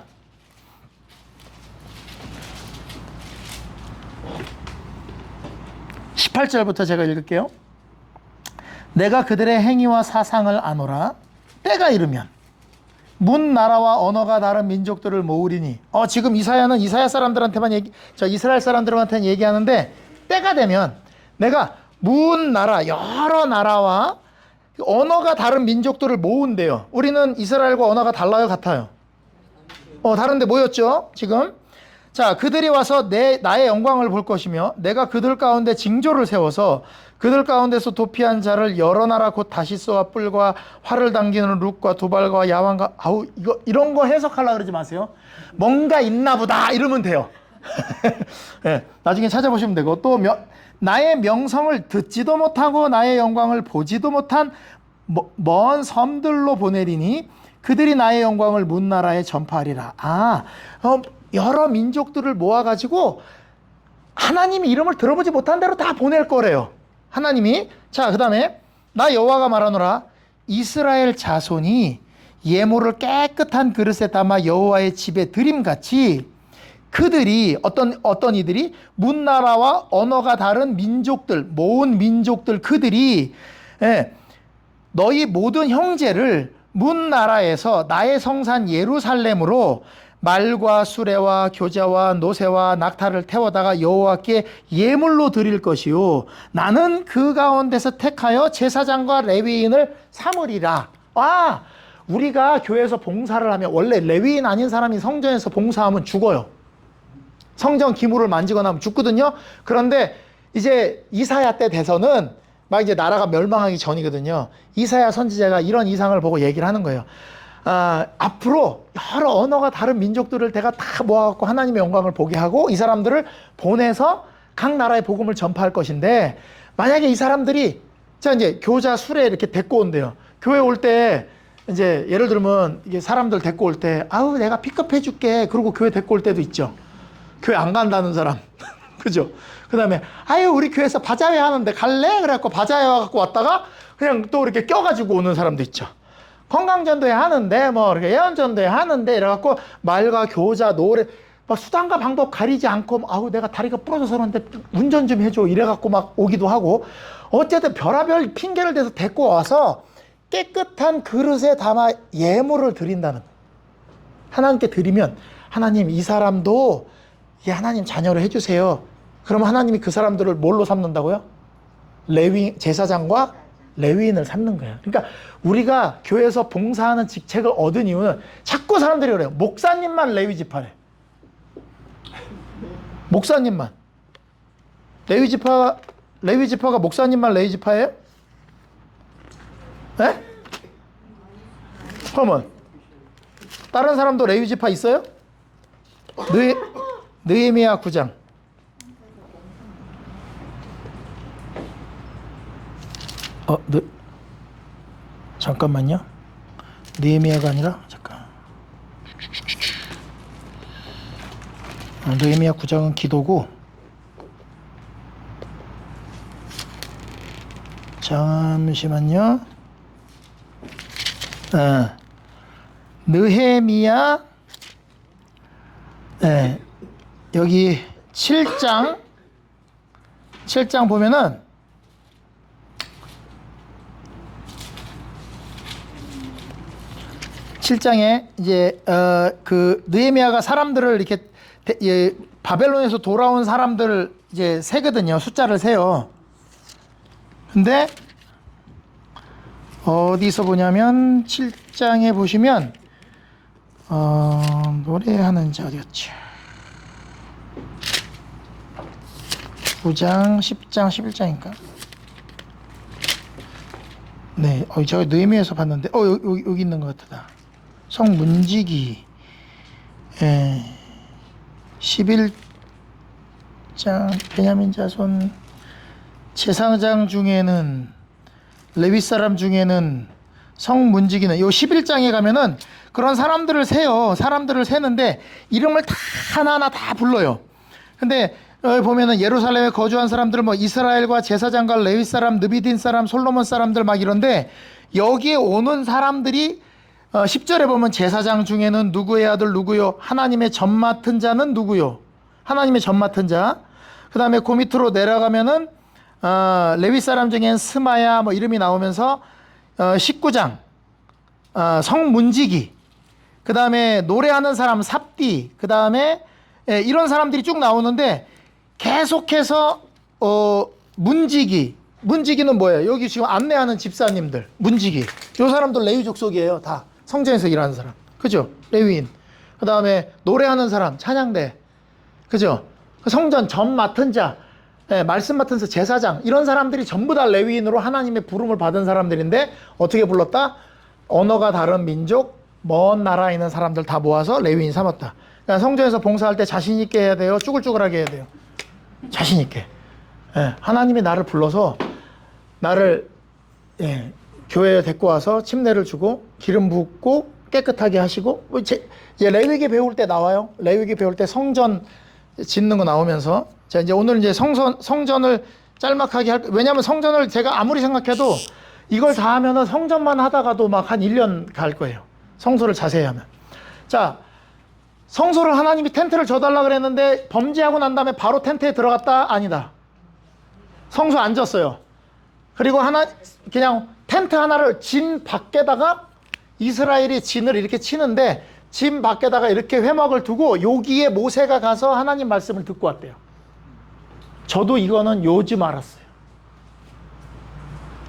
18절부터 제가 읽을게요. 내가 그들의 행위와 사상을 아노라. 때가 이르면 문 나라와 언어가 다른 민족들을 모으리니. 지금 이사야는 이스라엘 사람들한테는 얘기하는데, 때가 되면 내가 문 나라, 여러 나라와 언어가 다른 민족들을 모은대요. 우리는 이스라엘과 언어가 달라요, 같아요? 다른데 모였죠, 지금? 자, 그들이 와서 나의 영광을 볼 것이며, 내가 그들 가운데 징조를 세워서 그들 가운데서 도피한 자를 여러 나라 곧 다시스와 뿔과 활을 당기는 룩과 도발과 야왕과, 이런 거 해석하려고 그러지 마세요. 뭔가 있나 보다 이러면 돼요. 네, 나중에 찾아보시면 되고, 또 나의 명성을 듣지도 못하고 나의 영광을 보지도 못한 먼 섬들로 보내리니 그들이 나의 영광을 문 나라에 전파하리라. 여러 민족들을 모아가지고 하나님이 이름을 들어보지 못한 대로 다 보낼 거래요, 하나님이. 자, 그 다음에 나 여호와가 말하노라. 이스라엘 자손이 예물을 깨끗한 그릇에 담아 여호와의 집에 드림같이 그들이 어떤 이들이 문나라와 언어가 다른 민족들, 모은 민족들, 그들이 너희 모든 형제를 문나라에서 나의 성산 예루살렘으로 말과 수레와 교자와 노새와 낙타를 태워다가 여호와께 예물로 드릴 것이요 나는 그 가운데서 택하여 제사장과 레위인을 삼으리라. 우리가 교회에서 봉사를 하면 원래 레위인 아닌 사람이 성전에서 봉사하면 죽어요. 성전 기물을 만지거나 하면 죽거든요. 그런데 이제 이사야 때 돼서는 막 이제 나라가 멸망하기 전이거든요. 이사야 선지자가 이런 이상을 보고 얘기를 하는 거예요. 앞으로 여러 언어가 다른 민족들을 내가 다 모아갖고 하나님의 영광을 보게 하고 이 사람들을 보내서 각 나라의 복음을 전파할 것인데, 만약에 이 사람들이 이제 교자 수레 이렇게 데리고 온대요. 교회 올 때 이제 예를 들면 이게 사람들 데리고 올 때 내가 픽업해 줄게 그러고 교회 데리고 올 때도 있죠. 교회 안 간다는 사람. 그죠? 그 다음에 우리 교회에서 바자회 하는데 갈래? 그래갖고 바자회 와갖고 왔다가 그냥 또 이렇게 껴가지고 오는 사람도 있죠. 건강전도회 하는데 이렇게 예언전도회 하는데 이래갖고 말과 교자 노래 막 수단과 방법 가리지 않고 내가 다리가 부러져서 그런데 운전 좀 해줘 이래갖고 막 오기도 하고, 어쨌든 별의별 핑계를 대서 데리고 와서 깨끗한 그릇에 담아 예물을 드린다는, 하나님께 드리면 하나님 이 사람도 하나님 자녀로 해주세요. 그러면 하나님이 그 사람들을 뭘로 삼는다고요? 제사장과 레위인을 삼는 거예요. 그러니까 우리가 교회에서 봉사하는 직책을 얻은 이유는 자꾸 사람들이 그래요. 목사님만 레위 지파래. 목사님만. 레위 지파가 목사님만 레위 지파예요? 네? 그러면 다른 사람도 레위 지파 있어요? 느헤미야 9장. 잠깐만요. 느헤미야가 아니라 잠깐. 느헤미야 9장은 기도고, 잠시만요. 느헤미야 여기 7장 보면은 7장에 이제 그 느헤미야가 사람들을 이렇게 바벨론에서 돌아온 사람들을 이제 세거든요. 숫자를 세요. 근데 어디서 보냐면 7장에 보시면 노래하는지 어디였지? 9장, 10장, 11장인가? 네, 제가 느헤미야에서 봤는데 여기 있는 것 같다. 성문지기 11장 베냐민 자손 제사장 중에는 레위 사람 중에는 성문지기는 요 11장에 가면은 그런 사람들을 세요. 사람들을 세는데 이름을 다 하나하나 다 불러요. 근데 보면은 예루살렘에 거주한 사람들 이스라엘과 제사장과 레위 사람, 느비딘 사람, 솔로몬 사람들 막 이런데, 여기에 오는 사람들이 10절에 보면 제사장 중에는 누구의 아들 누구요? 하나님의 전 맡은 자는 누구요? 하나님의 전 맡은 자. 그 다음에 그 밑으로 내려가면은 레위 사람 중엔 스마야 뭐 이름이 나오면서 19장 성문지기, 그 다음에 노래하는 사람 삽디, 그 다음에 이런 사람들이 쭉 나오는데 계속해서 문지기는 뭐예요? 여기 지금 안내하는 집사님들, 문지기, 요 사람들 레위 족속이에요. 다 성전에서 일하는 사람, 그죠? 레위인. 그 다음에 노래하는 사람, 찬양대, 그죠? 성전 점 맡은 자, 말씀 맡은 자, 제사장, 이런 사람들이 전부 다 레위인으로 하나님의 부름을 받은 사람들인데 어떻게 불렀다? 언어가 다른 민족, 먼 나라에 있는 사람들 다 모아서 레위인 삼았다. 그러니까 성전에서 봉사할 때 자신 있게 해야 돼요? 쭈글쭈글하게 해야 돼요? 자신 있게. 하나님이 나를 불러서 나를 교회에 데리고 와서 침례를 주고 기름 붓고 깨끗하게 하시고, 이제 레위기 배울 때 나와요. 레위기 배울 때 성전 짓는 거 나오면서, 자 이제 오늘 이제 성전을 짤막하게 왜냐하면 성전을 제가 아무리 생각해도 이걸 다 하면은 성전만 하다가도 막 한 1년 갈 거예요. 성소를 자세히 하면. 자, 성소를 하나님이 텐트를 줘달라 그랬는데 범죄하고 난 다음에 바로 텐트에 들어갔다? 아니다. 성소 앉았어요. 그리고 그냥 텐트 하나를 진 밖에다가, 이스라엘이 진을 이렇게 치는데 진 밖에다가 이렇게 회막을 두고 여기에 모세가 가서 하나님 말씀을 듣고 왔대요. 저도 이거는 요즘 알았어요.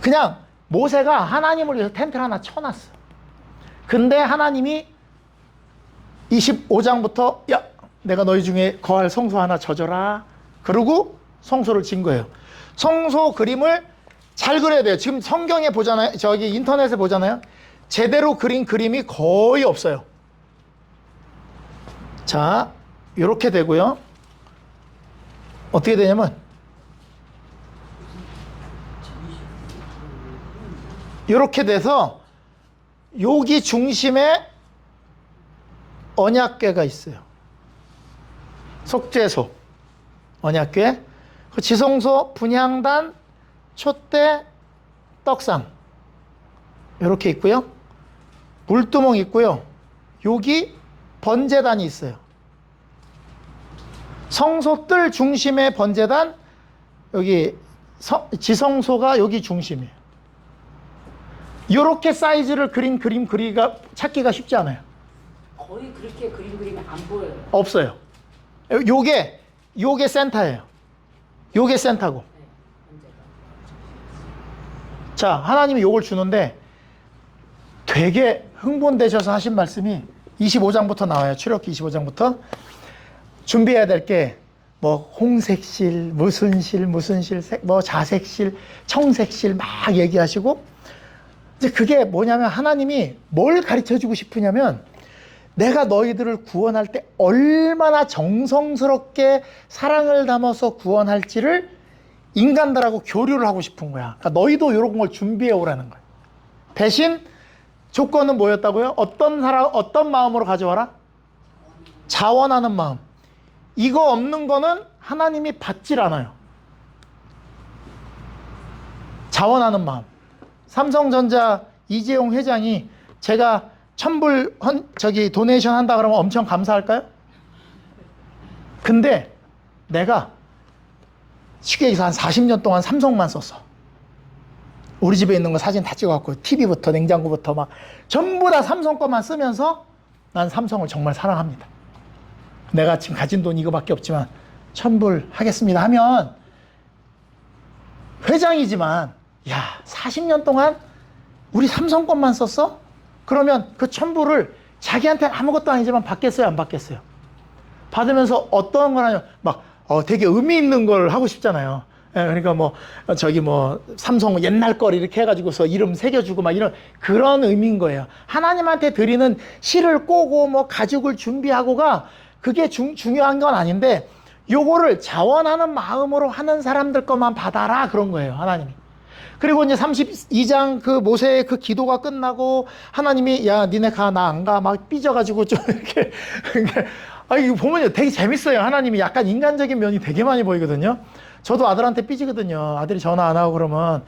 그냥 모세가 하나님을 위해서 텐트를 하나 쳐놨어. 근데 하나님이 25장부터 야, 내가 너희 중에 거할 성소 하나 져줘라. 그러고 성소를 진 거예요. 성소 그림을 잘 그려야 돼요. 지금 성경에 보잖아요. 저기 인터넷에 보잖아요. 제대로 그린 그림이 거의 없어요. 자, 이렇게 되고요. 어떻게 되냐면 이렇게 돼서 여기 중심에 언약궤가 있어요. 속죄소, 언약궤, 그 지성소, 분향단, 촛대, 떡상 이렇게 있고요. 물두멍 있고요. 여기 번제단이 있어요. 성소 뜰 중심에 번제단, 여기 지성소가 여기 중심이에요. 이렇게 사이즈를 그린 그림 찾기가 쉽지 않아요.
거의 그렇게 그림이 안 보여요.
없어요. 요게 센터예요. 요게 센터고. 자, 하나님이 요걸 주는데 되게 흥분되셔서 하신 말씀이 25장부터 나와요. 출애굽기 25장부터. 준비해야 될 게 뭐 홍색실, 무슨 실, 뭐 자색실, 청색실 막 얘기하시고, 이제 그게 뭐냐면 하나님이 뭘 가르쳐 주고 싶으냐면 내가 너희들을 구원할 때 얼마나 정성스럽게 사랑을 담아서 구원할지를 인간들하고 교류를 하고 싶은 거야. 그러니까 너희도 이런 걸 준비해 오라는 거야. 대신 조건은 뭐였다고요? 어떤 마음으로 가져와라? 자원하는 마음. 이거 없는 거는 하나님이 받질 않아요. 자원하는 마음. 삼성전자 이재용 회장이 제가 1,000불 도네이션 한다 그러면 엄청 감사할까요? 근데 내가 쉽게 얘기해서 한 40년 동안 삼성만 썼어. 우리 집에 있는 거 사진 다 찍어갖고 TV부터 냉장고부터 막 전부 다 삼성 거만 쓰면서 난 삼성을 정말 사랑합니다. 내가 지금 가진 돈 이거밖에 없지만 1,000불 하겠습니다 하면 회장이지만, 야, 40년 동안 우리 삼성 것만 썼어? 그러면 그 1,000불을 자기한테 아무것도 아니지만 받겠어요, 안 받겠어요? 받으면서 어떤 거냐면 막 되게 의미 있는 걸 하고 싶잖아요. 그러니까 삼성 옛날 걸 이렇게 해가지고서 이름 새겨주고 막 이런 그런 의미인 거예요. 하나님한테 드리는 실을 꼬고 뭐 가죽을 준비하고가 그게 중요한 건 아닌데, 요거를 자원하는 마음으로 하는 사람들 것만 받아라, 그런 거예요, 하나님이. 그리고 이제 32장 그 모세의 그 기도가 끝나고 하나님이 야, 니네 가, 나 안 가, 막 삐져가지고 좀 이렇게. 이거 보면 되게 재밌어요. 하나님이 약간 인간적인 면이 되게 많이 보이거든요. 저도 아들한테 삐지거든요. 아들이 전화 안 하고 그러면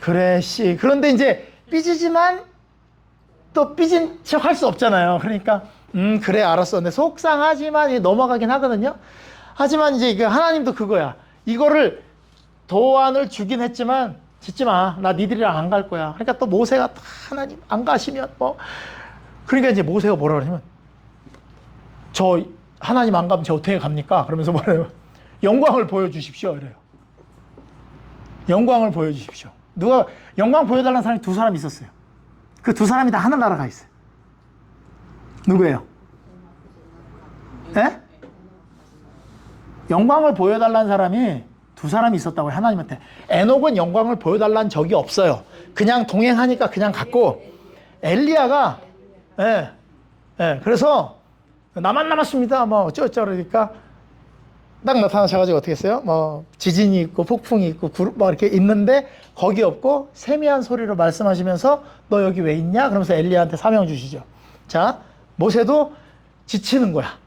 그래 씨. 그런데 이제 삐지지만 또 삐진 척 할 수 없잖아요. 그러니까 그래 알았어. 근데 속상하지만 넘어가긴 하거든요. 하지만 이제 하나님도 그거야. 이거를 도안을 주긴 했지만 짓지 마. 나 니들이랑 안 갈 거야. 그러니까 또 모세가 하나님 안 가시면 뭐 그러니까 이제 모세가 뭐라 그러냐면 저 하나님 안 가면 저 어떻게 갑니까? 그러면서 뭐래요? 영광을 보여주십시오. 이래요. 영광을 보여주십시오. 누가 영광 보여달라는 사람이 두 사람 있었어요. 그 두 사람이 다 하늘나라 가 있어요. 누구예요? 예? 영광을 보여달라는 사람이 두 사람이 있었다고요. 하나님한테. 에녹은 영광을 보여달라는 적이 없어요. 그냥 동행하니까 그냥 갔고 엘리야가 그래서 나만 남았습니다. 뭐 어쩌고저쩌고 그러니까 딱 나타나셔가지고 어떻게 했어요? 뭐 지진이 있고 폭풍이 있고 뭐 이렇게 있는데 거기 없고 세미한 소리로 말씀하시면서 너 여기 왜 있냐? 그러면서 엘리야한테 사명 주시죠. 자, 모세도 지치는 거야.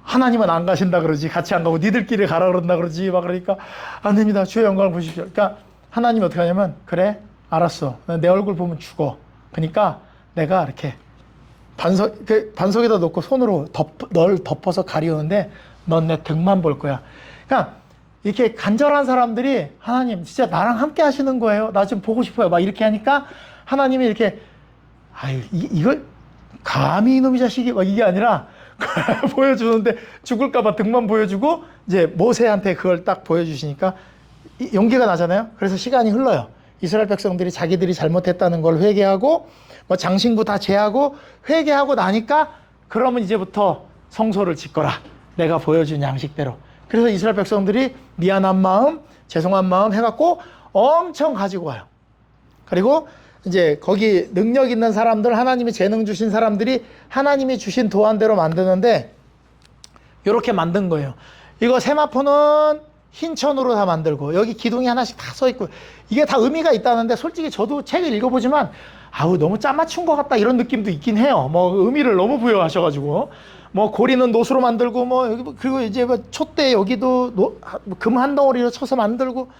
하나님은 안 가신다 그러지. 같이 안 가고 니들끼리 가라 그런다 그러지. 막 그러니까 안 됩니다. 주의 영광을 보십시오. 그러니까 하나님이 어떻게 하냐면 그래 알았어. 내 얼굴 보면 죽어. 그러니까 내가 이렇게 반석에다 놓고 손으로 널 덮어서 가리우는데 넌 내 등만 볼 거야. 그러니까 이렇게 간절한 사람들이 하나님 진짜 나랑 함께 하시는 거예요. 나 좀 보고 싶어요. 막 이렇게 하니까 하나님이 이렇게 아유 이걸 감히 이놈의 자식이 막 이게 아니라 보여주는데 죽을까봐 등만 보여주고 이제 모세한테 그걸 딱 보여주시니까 용기가 나잖아요. 그래서 시간이 흘러요. 이스라엘 백성들이 자기들이 잘못했다는 걸 회개하고 뭐 장신구 다 제하고 회개하고 나니까 그러면 이제부터 성소를 짓거라. 내가 보여준 양식대로. 그래서 이스라엘 백성들이 미안한 마음, 죄송한 마음 해갖고 엄청 가지고 와요. 그리고 이제 거기 능력 있는 사람들, 하나님이 재능 주신 사람들이 하나님이 주신 도안대로 만드는데 이렇게 만든 거예요. 이거 세마포는 흰천으로 다 만들고 여기 기둥이 하나씩 다 서 있고 이게 다 의미가 있다는데 솔직히 저도 책을 읽어보지만 아우 너무 짜맞춘 것 같다 이런 느낌도 있긴 해요. 뭐 의미를 너무 부여하셔가지고 뭐 고리는 노수로 만들고 뭐 여기 그리고 이제 뭐 촛대 여기도 금 한 덩어리로 쳐서 만들고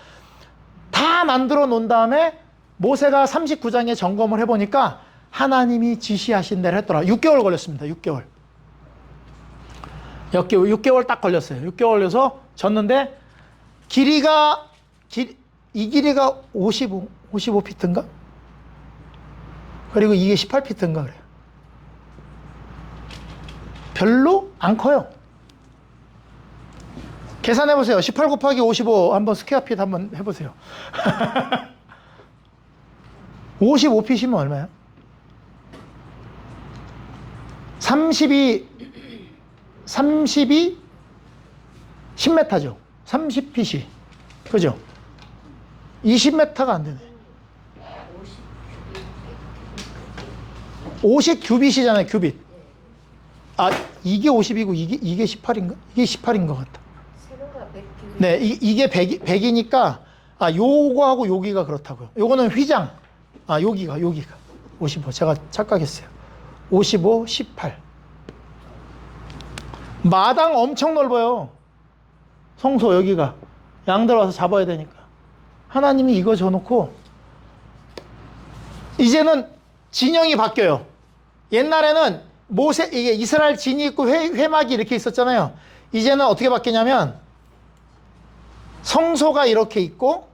다 만들어 놓은 다음에 모세가 39장에 점검을 해보니까 하나님이 지시하신 대로 했더라. 6개월 걸렸습니다. 6개월. 6개월 딱 걸렸어요. 6개월 걸려서 졌는데 이 길이가 55피트인가? 그리고 이게 18피트인가 그래요. 별로 안 커요. 계산해보세요. 18 곱하기 55 한번 스퀘어핏 한번 해보세요. 55핏이면 얼마야? 32 10m죠. 30핏이. 그죠? 20m가 안 되네. 50 큐빗이잖아요, 큐빗. 아, 이게 50이고 이게 18인가? 이게 18인 것 같다. 네, 이게 100이니까 아, 요거하고 여기가 그렇다고요. 요거는 휘장. 아, 여기가 55. 제가 착각했어요. 55, 18. 마당 엄청 넓어요. 성소 여기가. 양들 와서 잡아야 되니까. 하나님이 이거 줘놓고 이제는 진영이 바뀌어요. 옛날에는 이게 이스라엘 진이 있고 회막이 이렇게 있었잖아요. 이제는 어떻게 바뀌냐면 성소가 이렇게 있고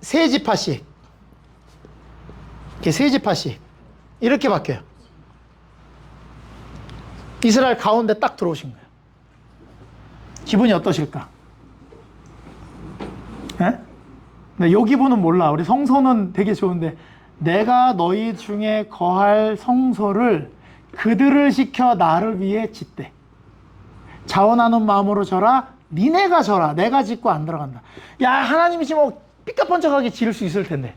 세 지파씩 이렇게 세 지파씩 이렇게 바뀌어요. 이스라엘 가운데 딱 들어오신 거예요. 기분이 어떠실까? 예? 네, 요 기분은 몰라. 우리 성소는 되게 좋은데 내가 너희 중에 거할 성소를 그들을 시켜 나를 위해 짓대. 자원하는 마음으로 져라. 니네가 져라. 내가 짓고 안 들어간다. 야, 하나님이 지금 뭐 삐까뻔쩍하게 지을 수 있을 텐데.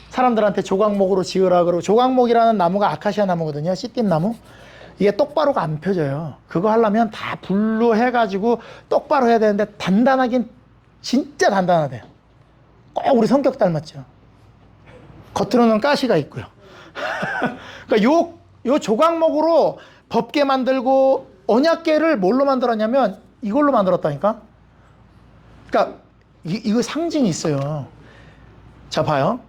사람들한테 조각목으로 지으라 그러고, 조각목이라는 나무가 아카시아 나무거든요. 씨띠나무. 이게 똑바로가 안 펴져요. 그거 하려면 다 불로 해가지고 똑바로 해야 되는데 단단하긴 진짜 단단하대요. 꼭 우리 성격 닮았죠. 겉으로는 가시가 있고요. 그러니까 요 조각목으로 법계 만들고 언약궤를 뭘로 만들었냐면 이걸로 만들었다니까. 그러니까 이거 상징이 있어요. 자, 봐요.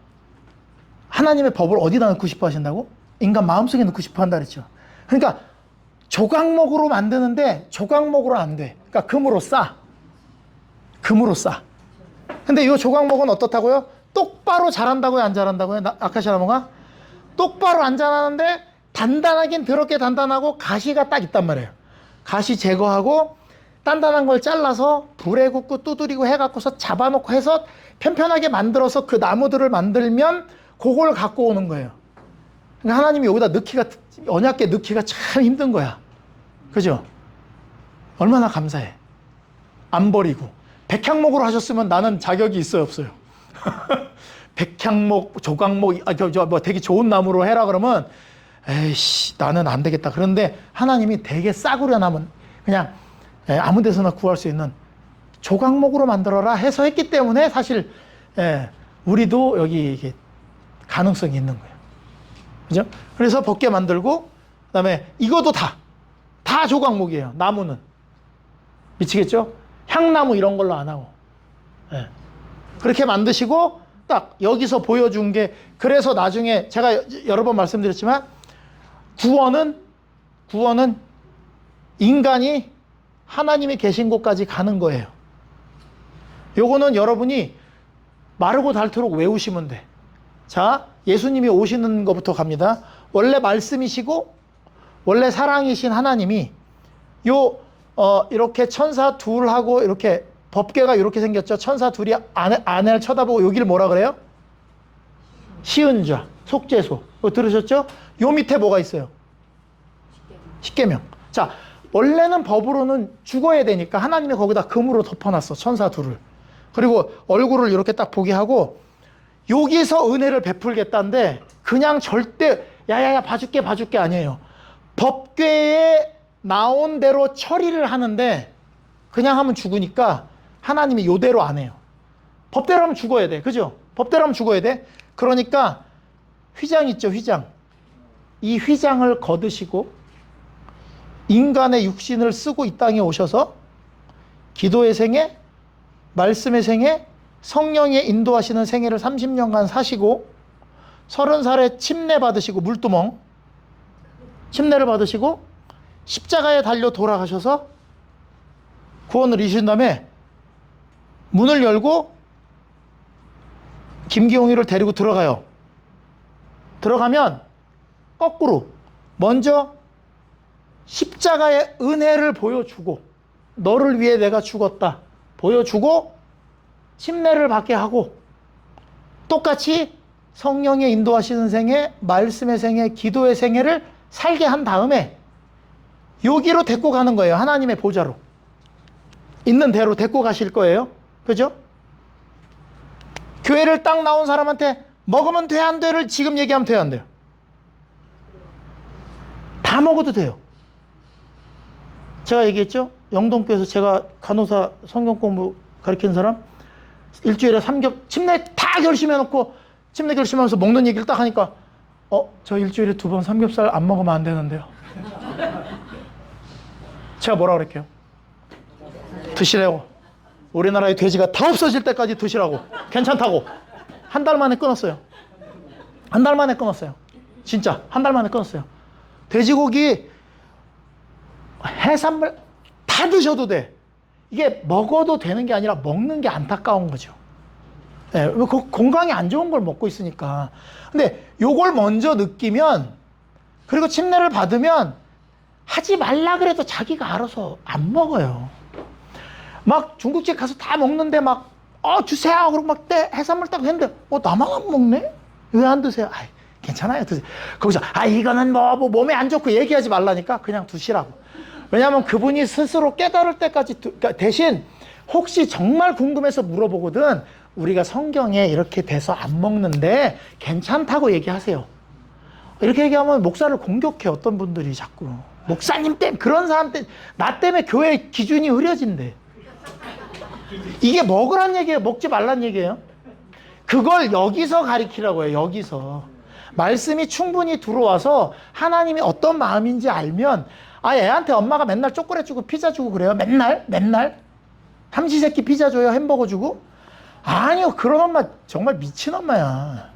하나님의 법을 어디다 넣고 싶어 하신다고? 인간 마음속에 넣고 싶어 한다 그랬죠. 그러니까 조각목으로 만드는데 조각목으로 안 돼. 그러니까 금으로 싸. 금으로 싸. 근데 이 조각목은 어떻다고요? 똑바로 자란다고요? 안 자란다고요? 아카시아 나무가? 똑바로 안 자라는데 단단하긴 더럽게 단단하고 가시가 딱 있단 말이에요. 가시 제거하고 단단한 걸 잘라서 불에 굽고 두드리고 해갖고서 잡아놓고 해서 편편하게 만들어서 그 나무들을 만들면 그걸 갖고 오는 거예요. 그러니까 하나님이 여기다 넣기가, 언약궤 넣기가 참 힘든 거야. 그죠? 얼마나 감사해. 안 버리고. 백향목으로 하셨으면 나는 자격이 있어요, 없어요? 백향목, 조각목, 뭐 되게 좋은 나무로 해라 그러면, 에이씨, 나는 안 되겠다. 그런데 하나님이 되게 싸구려 남은, 그냥 아무 데서나 구할 수 있는 조각목으로 만들어라 해서 했기 때문에 사실, 우리도 여기 이게 가능성이 있는 거예요. 그죠? 그래서 벗게 만들고, 그 다음에 이것도 다 조각목이에요. 나무는. 미치겠죠? 향나무 이런 걸로 안 하고. 그렇게 만드시고, 딱 여기서 보여준 게, 그래서 나중에 제가 여러 번 말씀드렸지만, 구원은 인간이 하나님이 계신 곳까지 가는 거예요. 요거는 여러분이 마르고 닳도록 외우시면 돼. 자, 예수님이 오시는 것부터 갑니다. 원래 말씀이시고 원래 사랑이신 하나님이 이렇게 천사 둘하고 이렇게 법궤가 이렇게 생겼죠. 천사 둘이 아내를 쳐다보고 여기를 뭐라 그래요? 시은좌, 속죄소. 이거 들으셨죠? 요 밑에 뭐가 있어요? 십계명. 자, 원래는 법으로는 죽어야 되니까 하나님이 거기다 금으로 덮어놨어. 천사 둘을. 그리고 얼굴을 이렇게 딱 보게 하고 여기서 은혜를 베풀겠다는데 그냥 절대 야야야 봐줄게 아니에요. 법궤에 나온 대로 처리를 하는데 그냥 하면 죽으니까 하나님이 요대로 안 해요. 법대로 하면 죽어야 돼. 그죠? 법대로 하면 죽어야 돼. 그러니까 휘장 있죠, 휘장. 이 휘장을 거두시고 인간의 육신을 쓰고 이 땅에 오셔서 기도의 생애, 말씀의 생애, 성령의 인도하시는 생애를 30년간 사시고 30살에 침례 받으시고 물두멍 침례를 받으시고 십자가에 달려 돌아가셔서 구원을 이루신 다음에 문을 열고 김기홍이를 데리고 들어가요. 들어가면 거꾸로 먼저 십자가의 은혜를 보여주고 너를 위해 내가 죽었다 보여주고 침례를 받게 하고 똑같이 성령의 인도하시는 생애, 말씀의 생애, 기도의 생애를 살게 한 다음에 여기로 데리고 가는 거예요. 하나님의 보좌로. 있는 대로 데리고 가실 거예요. 그죠? 교회를 딱 나온 사람한테 먹으면 돼, 안 돼를 지금 얘기하면 돼요, 안 돼요? 다 먹어도 돼요. 제가 얘기했죠? 영동교에서 제가 간호사 성경 공부 가르치는 사람 일주일에 침례 다 결심해놓고 침례 결심하면서 먹는 얘기를 딱 하니까 저 일주일에 2번 삼겹살 안 먹으면 안 되는데요. 제가 뭐라 그랬게요? 드시라고. 우리나라의 돼지가 다 없어질 때까지 드시라고. 괜찮다고. 한 달 만에 끊었어요. 한 달 만에 끊었어요. 진짜 한 달 만에 끊었어요. 돼지고기, 해산물 다 드셔도 돼. 이게 먹어도 되는 게 아니라 먹는 게 안타까운 거죠. 네, 건강에 안 좋은 걸 먹고 있으니까. 근데 요걸 먼저 느끼면, 그리고 침례를 받으면 하지 말라 그래도 자기가 알아서 안 먹어요. 막 중국집 가서 다 먹는데 막 주세요 그러고 막 해산물 딱 했는데 나만 안 먹네? 왜 안 드세요? 아이, 괜찮아요, 드세요. 거기서 이거는 뭐 몸에 안 좋고 얘기하지 말라니까 그냥 두시라고. 왜냐하면 그분이 스스로 깨달을 때까지 그러니까 대신 혹시 정말 궁금해서 물어보거든. 우리가 성경에 이렇게 돼서 안 먹는데 괜찮다고 얘기하세요. 이렇게 얘기하면 목사를 공격해. 어떤 분들이 자꾸 목사님 때문에, 그런 사람 때문에, 나 때문에 교회 기준이 흐려진대. 이게 먹으란 얘기예요, 먹지 말란 얘기예요? 그걸 여기서 가리키라고 해요. 여기서 말씀이 충분히 들어와서 하나님이 어떤 마음인지 알면, 애한테 엄마가 맨날 초콜릿 주고 피자 주고 그래요? 맨날 삼시세끼 피자 줘요? 햄버거 주고? 아니요, 그런 엄마 정말 미친 엄마야.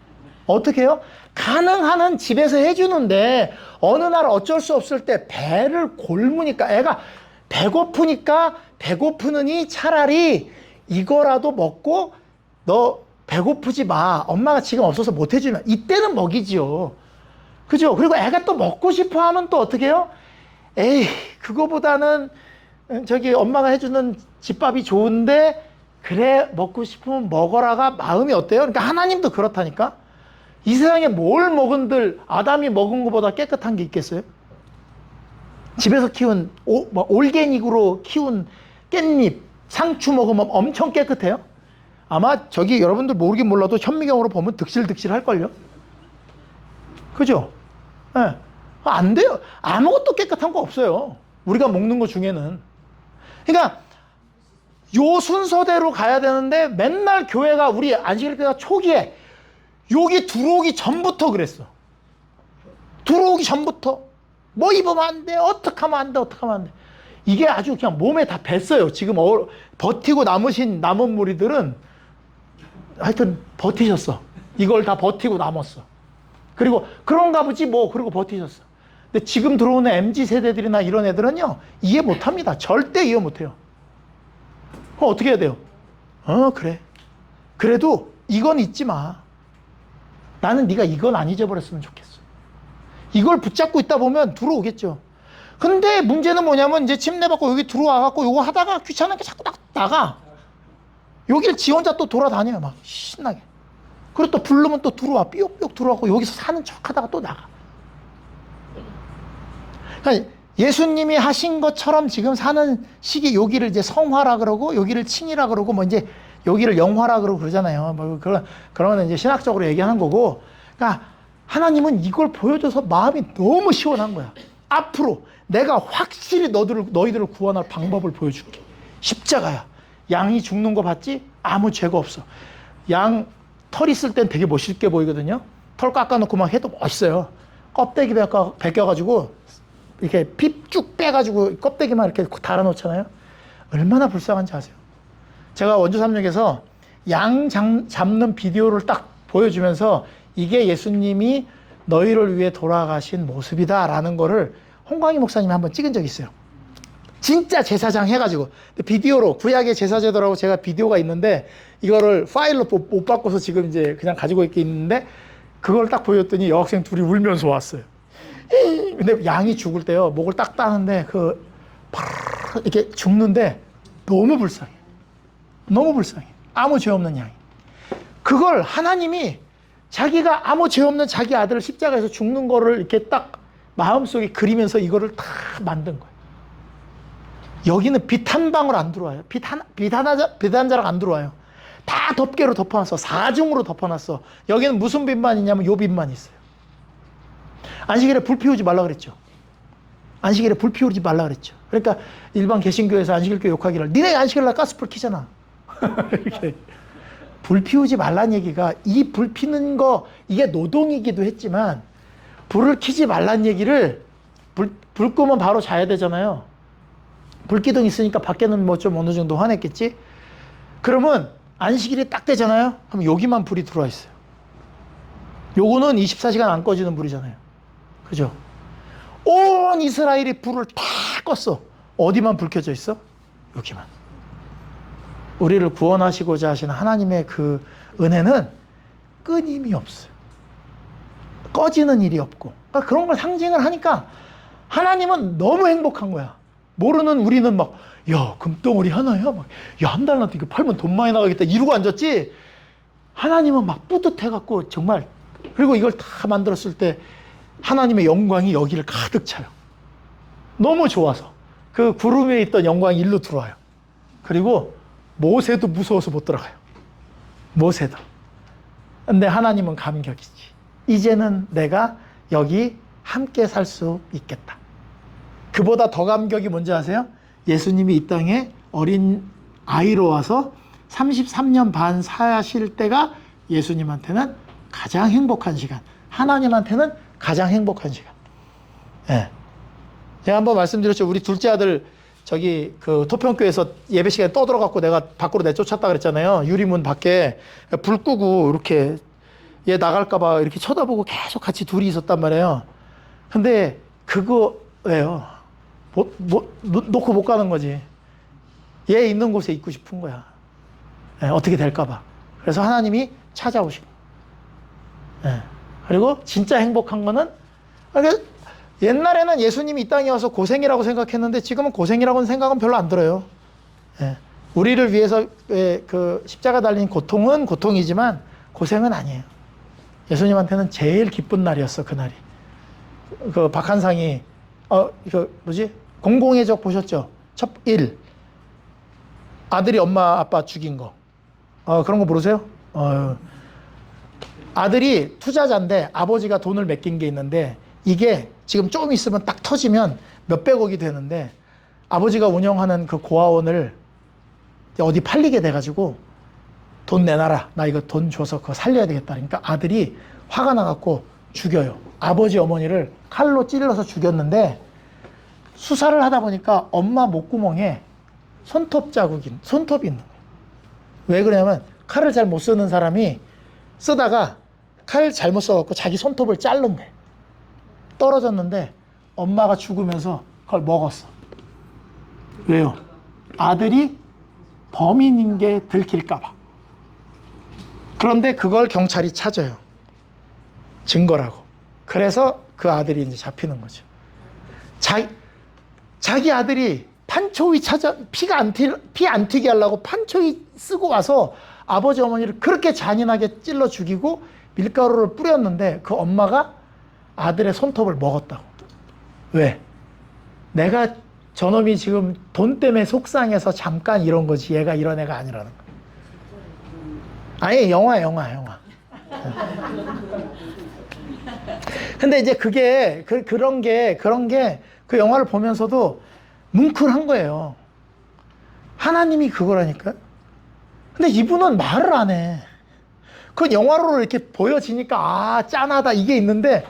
어떻게 해요? 가능한 한 집에서 해주는데 어느 날 어쩔 수 없을 때 배를 골무니까, 애가 배고프니까 배고프느니 차라리 이거라도 먹고 너 배고프지 마. 엄마가 지금 없어서 못 해주면 이때는 먹이지요. 그죠? 그리고 애가 또 먹고 싶어 하면 또 어떻게 해요? 에이, 그거보다는 저기 엄마가 해주는 집밥이 좋은데 그래 먹고 싶으면 먹어라가 마음이 어때요? 그러니까 하나님도 그렇다니까. 이 세상에 뭘 먹은들 아담이 먹은 것보다 깨끗한 게 있겠어요? 집에서 키운 올게닉으로 키운 깻잎, 상추 먹으면 엄청 깨끗해요? 아마 저기 여러분들 모르긴 몰라도 현미경으로 보면 득실득실 할걸요? 그죠? 네. 안 돼요. 아무것도 깨끗한 거 없어요. 우리가 먹는 것 중에는. 그러니까 요 순서대로 가야 되는데 맨날 교회가 우리 안식일교회가 초기에 여기 들어오기 전부터 그랬어. 들어오기 전부터 뭐 입으면 안 돼, 어떻게 하면 안 돼, 어떻게 하면 안 돼. 이게 아주 그냥 몸에 다 뱄어요. 지금 버티고 남은 무리들은 하여튼 버티셨어. 이걸 다 버티고 남았어. 그리고 그런가 보지 뭐 그리고 버티셨어. 근데 지금 들어오는 MZ 세대들이나 이런 애들은요 이해 못합니다. 절대 이해 못해요. 그럼 어떻게 해야 돼요? 그래. 그래도 이건 잊지 마. 나는 네가 이건 안 잊어버렸으면 좋겠어. 이걸 붙잡고 있다 보면 들어오겠죠. 근데 문제는 뭐냐면 이제 침례 받고 여기 들어와갖고 요거 하다가 귀찮으니까 자꾸 나가. 여기를 지 혼자 또 돌아다녀요. 막 신나게. 그리고 또 부르면 또 들어와. 삐욕삐욕 들어와고 여기서 사는 척 하다가 또 나가. 그러니까 예수님이 하신 것처럼 지금 사는 시기 여기를 이제 성화라 그러고 여기를 칭이라 그러고 뭐 이제 여기를 영화라 그러고 그러잖아요. 뭐 그러면 이제 신학적으로 얘기하는 거고. 그러니까 하나님은 이걸 보여줘서 마음이 너무 시원한 거야. 앞으로 내가 확실히 너희들을 구원할 방법을 보여줄게. 십자가야. 양이 죽는 거 봤지? 아무 죄가 없어. 양 털 있을 땐 되게 멋있게 보이거든요. 털 깎아놓고 막 해도 멋있어요. 껍데기 벗겨가지고 이렇게 피 쭉 빼가지고 껍데기만 이렇게 달아놓잖아요. 얼마나 불쌍한지 아세요? 제가 원주 삼육에서 양 잡는 비디오를 딱 보여주면서 이게 예수님이 너희를 위해 돌아가신 모습이다라는 거를 홍광희 목사님이 한번 찍은 적이 있어요. 진짜 제사장 해가지고 비디오로 구약의 제사제도라고 제가 비디오가 있는데 이거를 파일로 못 바꿔서 지금 이제 그냥 가지고 있는데 그걸 딱 보였더니 여학생 둘이 울면서 왔어요. 근데 양이 죽을 때요 목을 딱 따는데 이렇게 죽는데 너무 불쌍해. 너무 불쌍해. 아무 죄 없는 양이. 그걸 하나님이 자기가 아무 죄 없는 자기 아들을 십자가에서 죽는 거를 이렇게 딱 마음속에 그리면서 이거를 다 만든 거예요. 여기는 빛 한 방울 안 들어와요. 빛 한 자락 안 들어와요. 다 덮개로 덮어놨어. 사중으로 덮어놨어. 여기는 무슨 빛만 있냐면 요 빛만 있어요. 안식일에 불 피우지 말라 그랬죠. 안식일에 불 피우지 말라 그랬죠. 그러니까 일반 개신교에서 안식일교 욕하기를 니네 안식일날 가스불 켜잖아. 이렇게 불 피우지 말란 얘기가 이 불 피는 거 이게 노동이기도 했지만 불을 켜지 말란 얘기를 불 끄면 바로 자야 되잖아요. 불기둥 있으니까 밖에는 뭐 좀 어느 정도 화냈겠지. 그러면 안식일이 딱 되잖아요. 그럼 여기만 불이 들어와 있어요. 요거는 24시간 안 꺼지는 불이잖아요. 그죠? 온 이스라엘이 불을 다 껐어. 어디만 불 켜져 있어? 여기만. 우리를 구원하시고자 하시는 하나님의 그 은혜는 끊임이 없어요. 꺼지는 일이 없고. 그러니까 그런 걸 상징을 하니까 하나님은 너무 행복한 거야. 모르는 우리는 막, 야, 금덩어리 하나야? 막, 야, 한 달한테 이거 팔면 돈 많이 나가겠다. 이러고 앉았지? 하나님은 막 뿌듯해갖고 정말, 그리고 이걸 다 만들었을 때 하나님의 영광이 여기를 가득 차요. 너무 좋아서. 그 구름 위에 있던 영광이 일로 들어와요. 그리고 모세도 무서워서 못 들어가요. 모세도. 근데 하나님은 감격이지. 이제는 내가 여기 함께 살 수 있겠다. 그보다 더 감격이 뭔지 아세요? 예수님이 이 땅에 어린 아이로 와서 33년 반 사실 때가 예수님한테는 가장 행복한 시간. 하나님한테는 가장 행복한 시간. 예. 제가 한번 말씀드렸죠. 우리 둘째 아들 저기 그 토평교에서 예배 시간에 떠들어갖고 내가 밖으로 내쫓았다 그랬잖아요. 유리문 밖에 불 끄고 이렇게 얘 나갈까봐 이렇게 쳐다보고 계속 같이 둘이 있었단 말이에요. 근데 그거예요. 놓고 못 가는 거지. 얘 있는 곳에 있고 싶은 거야. 어떻게 될까봐. 그래서 하나님이 찾아오신 거예요. 그리고 진짜 행복한 거는, 옛날에는 예수님이 이 땅에 와서 고생이라고 생각했는데 지금은 고생이라고는 생각은 별로 안 들어요. 우리를 위해서 그 십자가 달린 고통은 고통이지만 고생은 아니에요. 예수님한테는 제일 기쁜 날이었어, 그날이. 그 박한상이 공공의 적 보셨죠? 첫 1. 아들이 엄마 아빠 죽인 거. 그런 거 모르세요? 아들이 투자자인데 아버지가 돈을 맡긴 게 있는데 이게 지금 조금 있으면 딱 터지면 몇백억이 되는데 아버지가 운영하는 그 고아원을 어디 팔리게 돼가지고 돈 내놔라. 나 이거 돈 줘서 그거 살려야 되겠다. 그러니까 아들이 화가 나갖고 죽여요. 아버지 어머니를 칼로 찔러서 죽였는데 수사를 하다 보니까 엄마 목구멍에 손톱이 있는 거예요. 왜 그러냐면 칼을 잘 못 쓰는 사람이 쓰다가 칼 잘못 써갖고 자기 손톱을 자른대. 떨어졌는데 엄마가 죽으면서 그걸 먹었어. 왜요? 아들이 범인인 게 들킬까봐. 그런데 그걸 경찰이 찾아요. 증거라고. 그래서 그 아들이 이제 잡히는 거죠. 자기 아들이 판초위 피 안 튀게 하려고 판초위 쓰고 와서 아버지 어머니를 그렇게 잔인하게 찔러 죽이고 밀가루를 뿌렸는데 그 엄마가 아들의 손톱을 먹었다고. 왜? 내가 저놈이 지금 돈 때문에 속상해서 잠깐 이런 거지 얘가 이런 애가 아니라는 거. 아니 영화. 근데 이제 그게 그런 게 그 영화를 보면서도 뭉클한 거예요. 하나님이 그거라니까. 근데 이분은 말을 안 해. 그 영화로 이렇게 보여지니까 짠하다 이게 있는데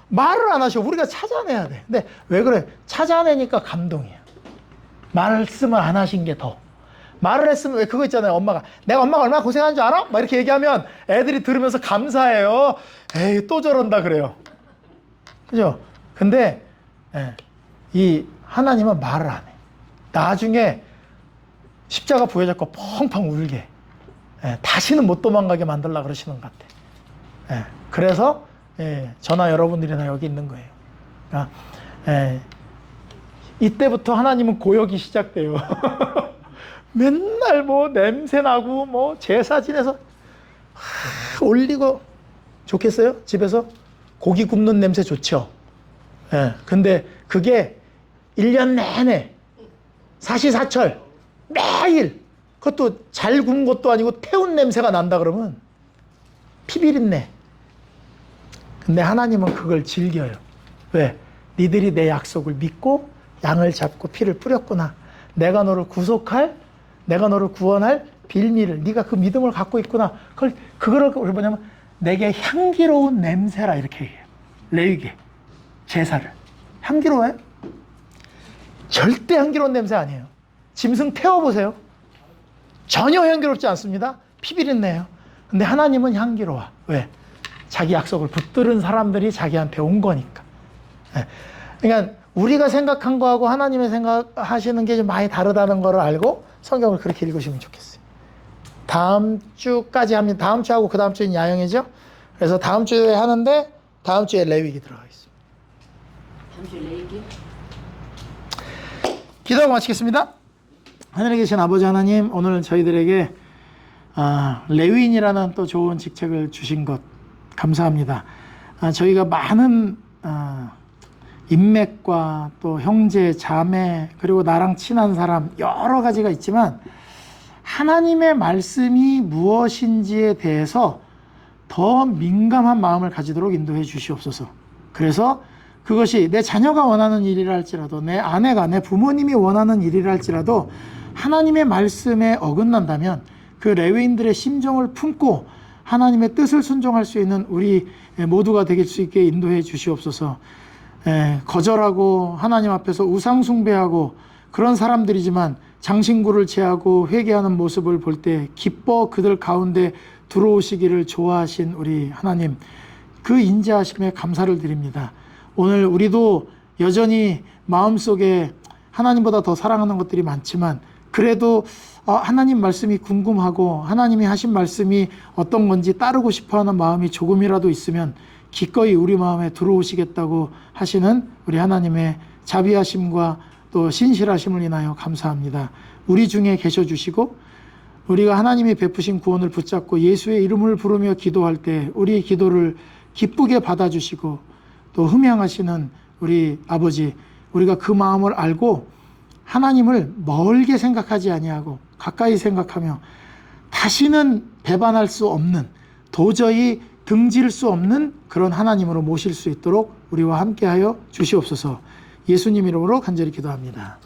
말을 안 하셔. 우리가 찾아내야 돼. 근데 왜 그래? 찾아내니까 감동이야. 말씀을 안 하신 게 더. 말을 했으면 왜 그거 있잖아요. 내가 엄마가 얼마나 고생한 줄 알아? 막 이렇게 얘기하면 애들이 들으면서 감사해요. 에이 또 저런다 그래요. 그죠? 근데 이 하나님은 말을 안 해. 나중에 십자가 부여잡고 펑펑 울게. 다시는 못 도망가게 만들려고 그러시는 것 같아. 그래서 저나 여러분들이나 여기 있는 거예요. 그러니까, 이때부터 하나님은 고역이 시작돼요. 맨날 뭐 냄새나고 뭐 제사 지내서 올리고 좋겠어요? 집에서 고기 굽는 냄새 좋죠? 근데 그게 1년 내내 사시사철 매일 그것도 잘 구운 것도 아니고 태운 냄새가 난다 그러면 피비린내. 근데 하나님은 그걸 즐겨요. 왜? 니들이 내 약속을 믿고 양을 잡고 피를 뿌렸구나. 내가 너를 구원할 빌미를 네가 그 믿음을 갖고 있구나. 그거를 뭐냐면 내게 향기로운 냄새라 이렇게 얘기해요. 레위기 제사를 향기로워요? 절대 향기로운 냄새 아니에요. 짐승 태워보세요. 전혀 향기롭지 않습니다. 피비린내요. 근데 하나님은 향기로워. 왜? 자기 약속을 붙들은 사람들이 자기한테 온 거니까. 그러니까 우리가 생각한 거하고 하나님의 생각하시는 게 좀 많이 다르다는 걸 알고 성경을 그렇게 읽으시면 좋겠어요. 다음 주까지 합니다. 다음 주하고 그 다음 주는 야영이죠. 그래서 다음 주에 하는데 다음 주에 레위기 들어가 있습니다.
다음 주에 레위기?
기도하고 마치겠습니다. 하늘에 계신 아버지 하나님, 오늘 저희들에게 레위인이라는 또 좋은 직책을 주신 것 감사합니다. 저희가 많은 인맥과 또 형제, 자매, 그리고 나랑 친한 사람 여러 가지가 있지만 하나님의 말씀이 무엇인지에 대해서 더 민감한 마음을 가지도록 인도해 주시옵소서. 그래서 그것이 내 자녀가 원하는 일이라 할지라도 내 아내가 내 부모님이 원하는 일이라 할지라도 하나님의 말씀에 어긋난다면 그 레위인들의 심정을 품고 하나님의 뜻을 순종할 수 있는 우리 모두가 되길 수 있게 인도해 주시옵소서. 거절하고 하나님 앞에서 우상 숭배하고 그런 사람들이지만 장신구를 제하고 회개하는 모습을 볼 때 기뻐 그들 가운데 들어오시기를 좋아하신 우리 하나님, 그 인자하심에 감사를 드립니다. 오늘 우리도 여전히 마음속에 하나님보다 더 사랑하는 것들이 많지만 그래도 하나님 말씀이 궁금하고 하나님이 하신 말씀이 어떤 건지 따르고 싶어하는 마음이 조금이라도 있으면 기꺼이 우리 마음에 들어오시겠다고 하시는 우리 하나님의 자비하심과 또 신실하심을 인하여 감사합니다. 우리 중에 계셔 주시고 우리가 하나님이 베푸신 구원을 붙잡고 예수의 이름을 부르며 기도할 때 우리 기도를 기쁘게 받아주시고 또 흠양하시는 우리 아버지, 우리가 그 마음을 알고 하나님을 멀게 생각하지 아니하고 가까이 생각하며 다시는 배반할 수 없는, 도저히 등질 수 없는 그런 하나님으로 모실 수 있도록 우리와 함께하여 주시옵소서. 예수님 이름으로 간절히 기도합니다.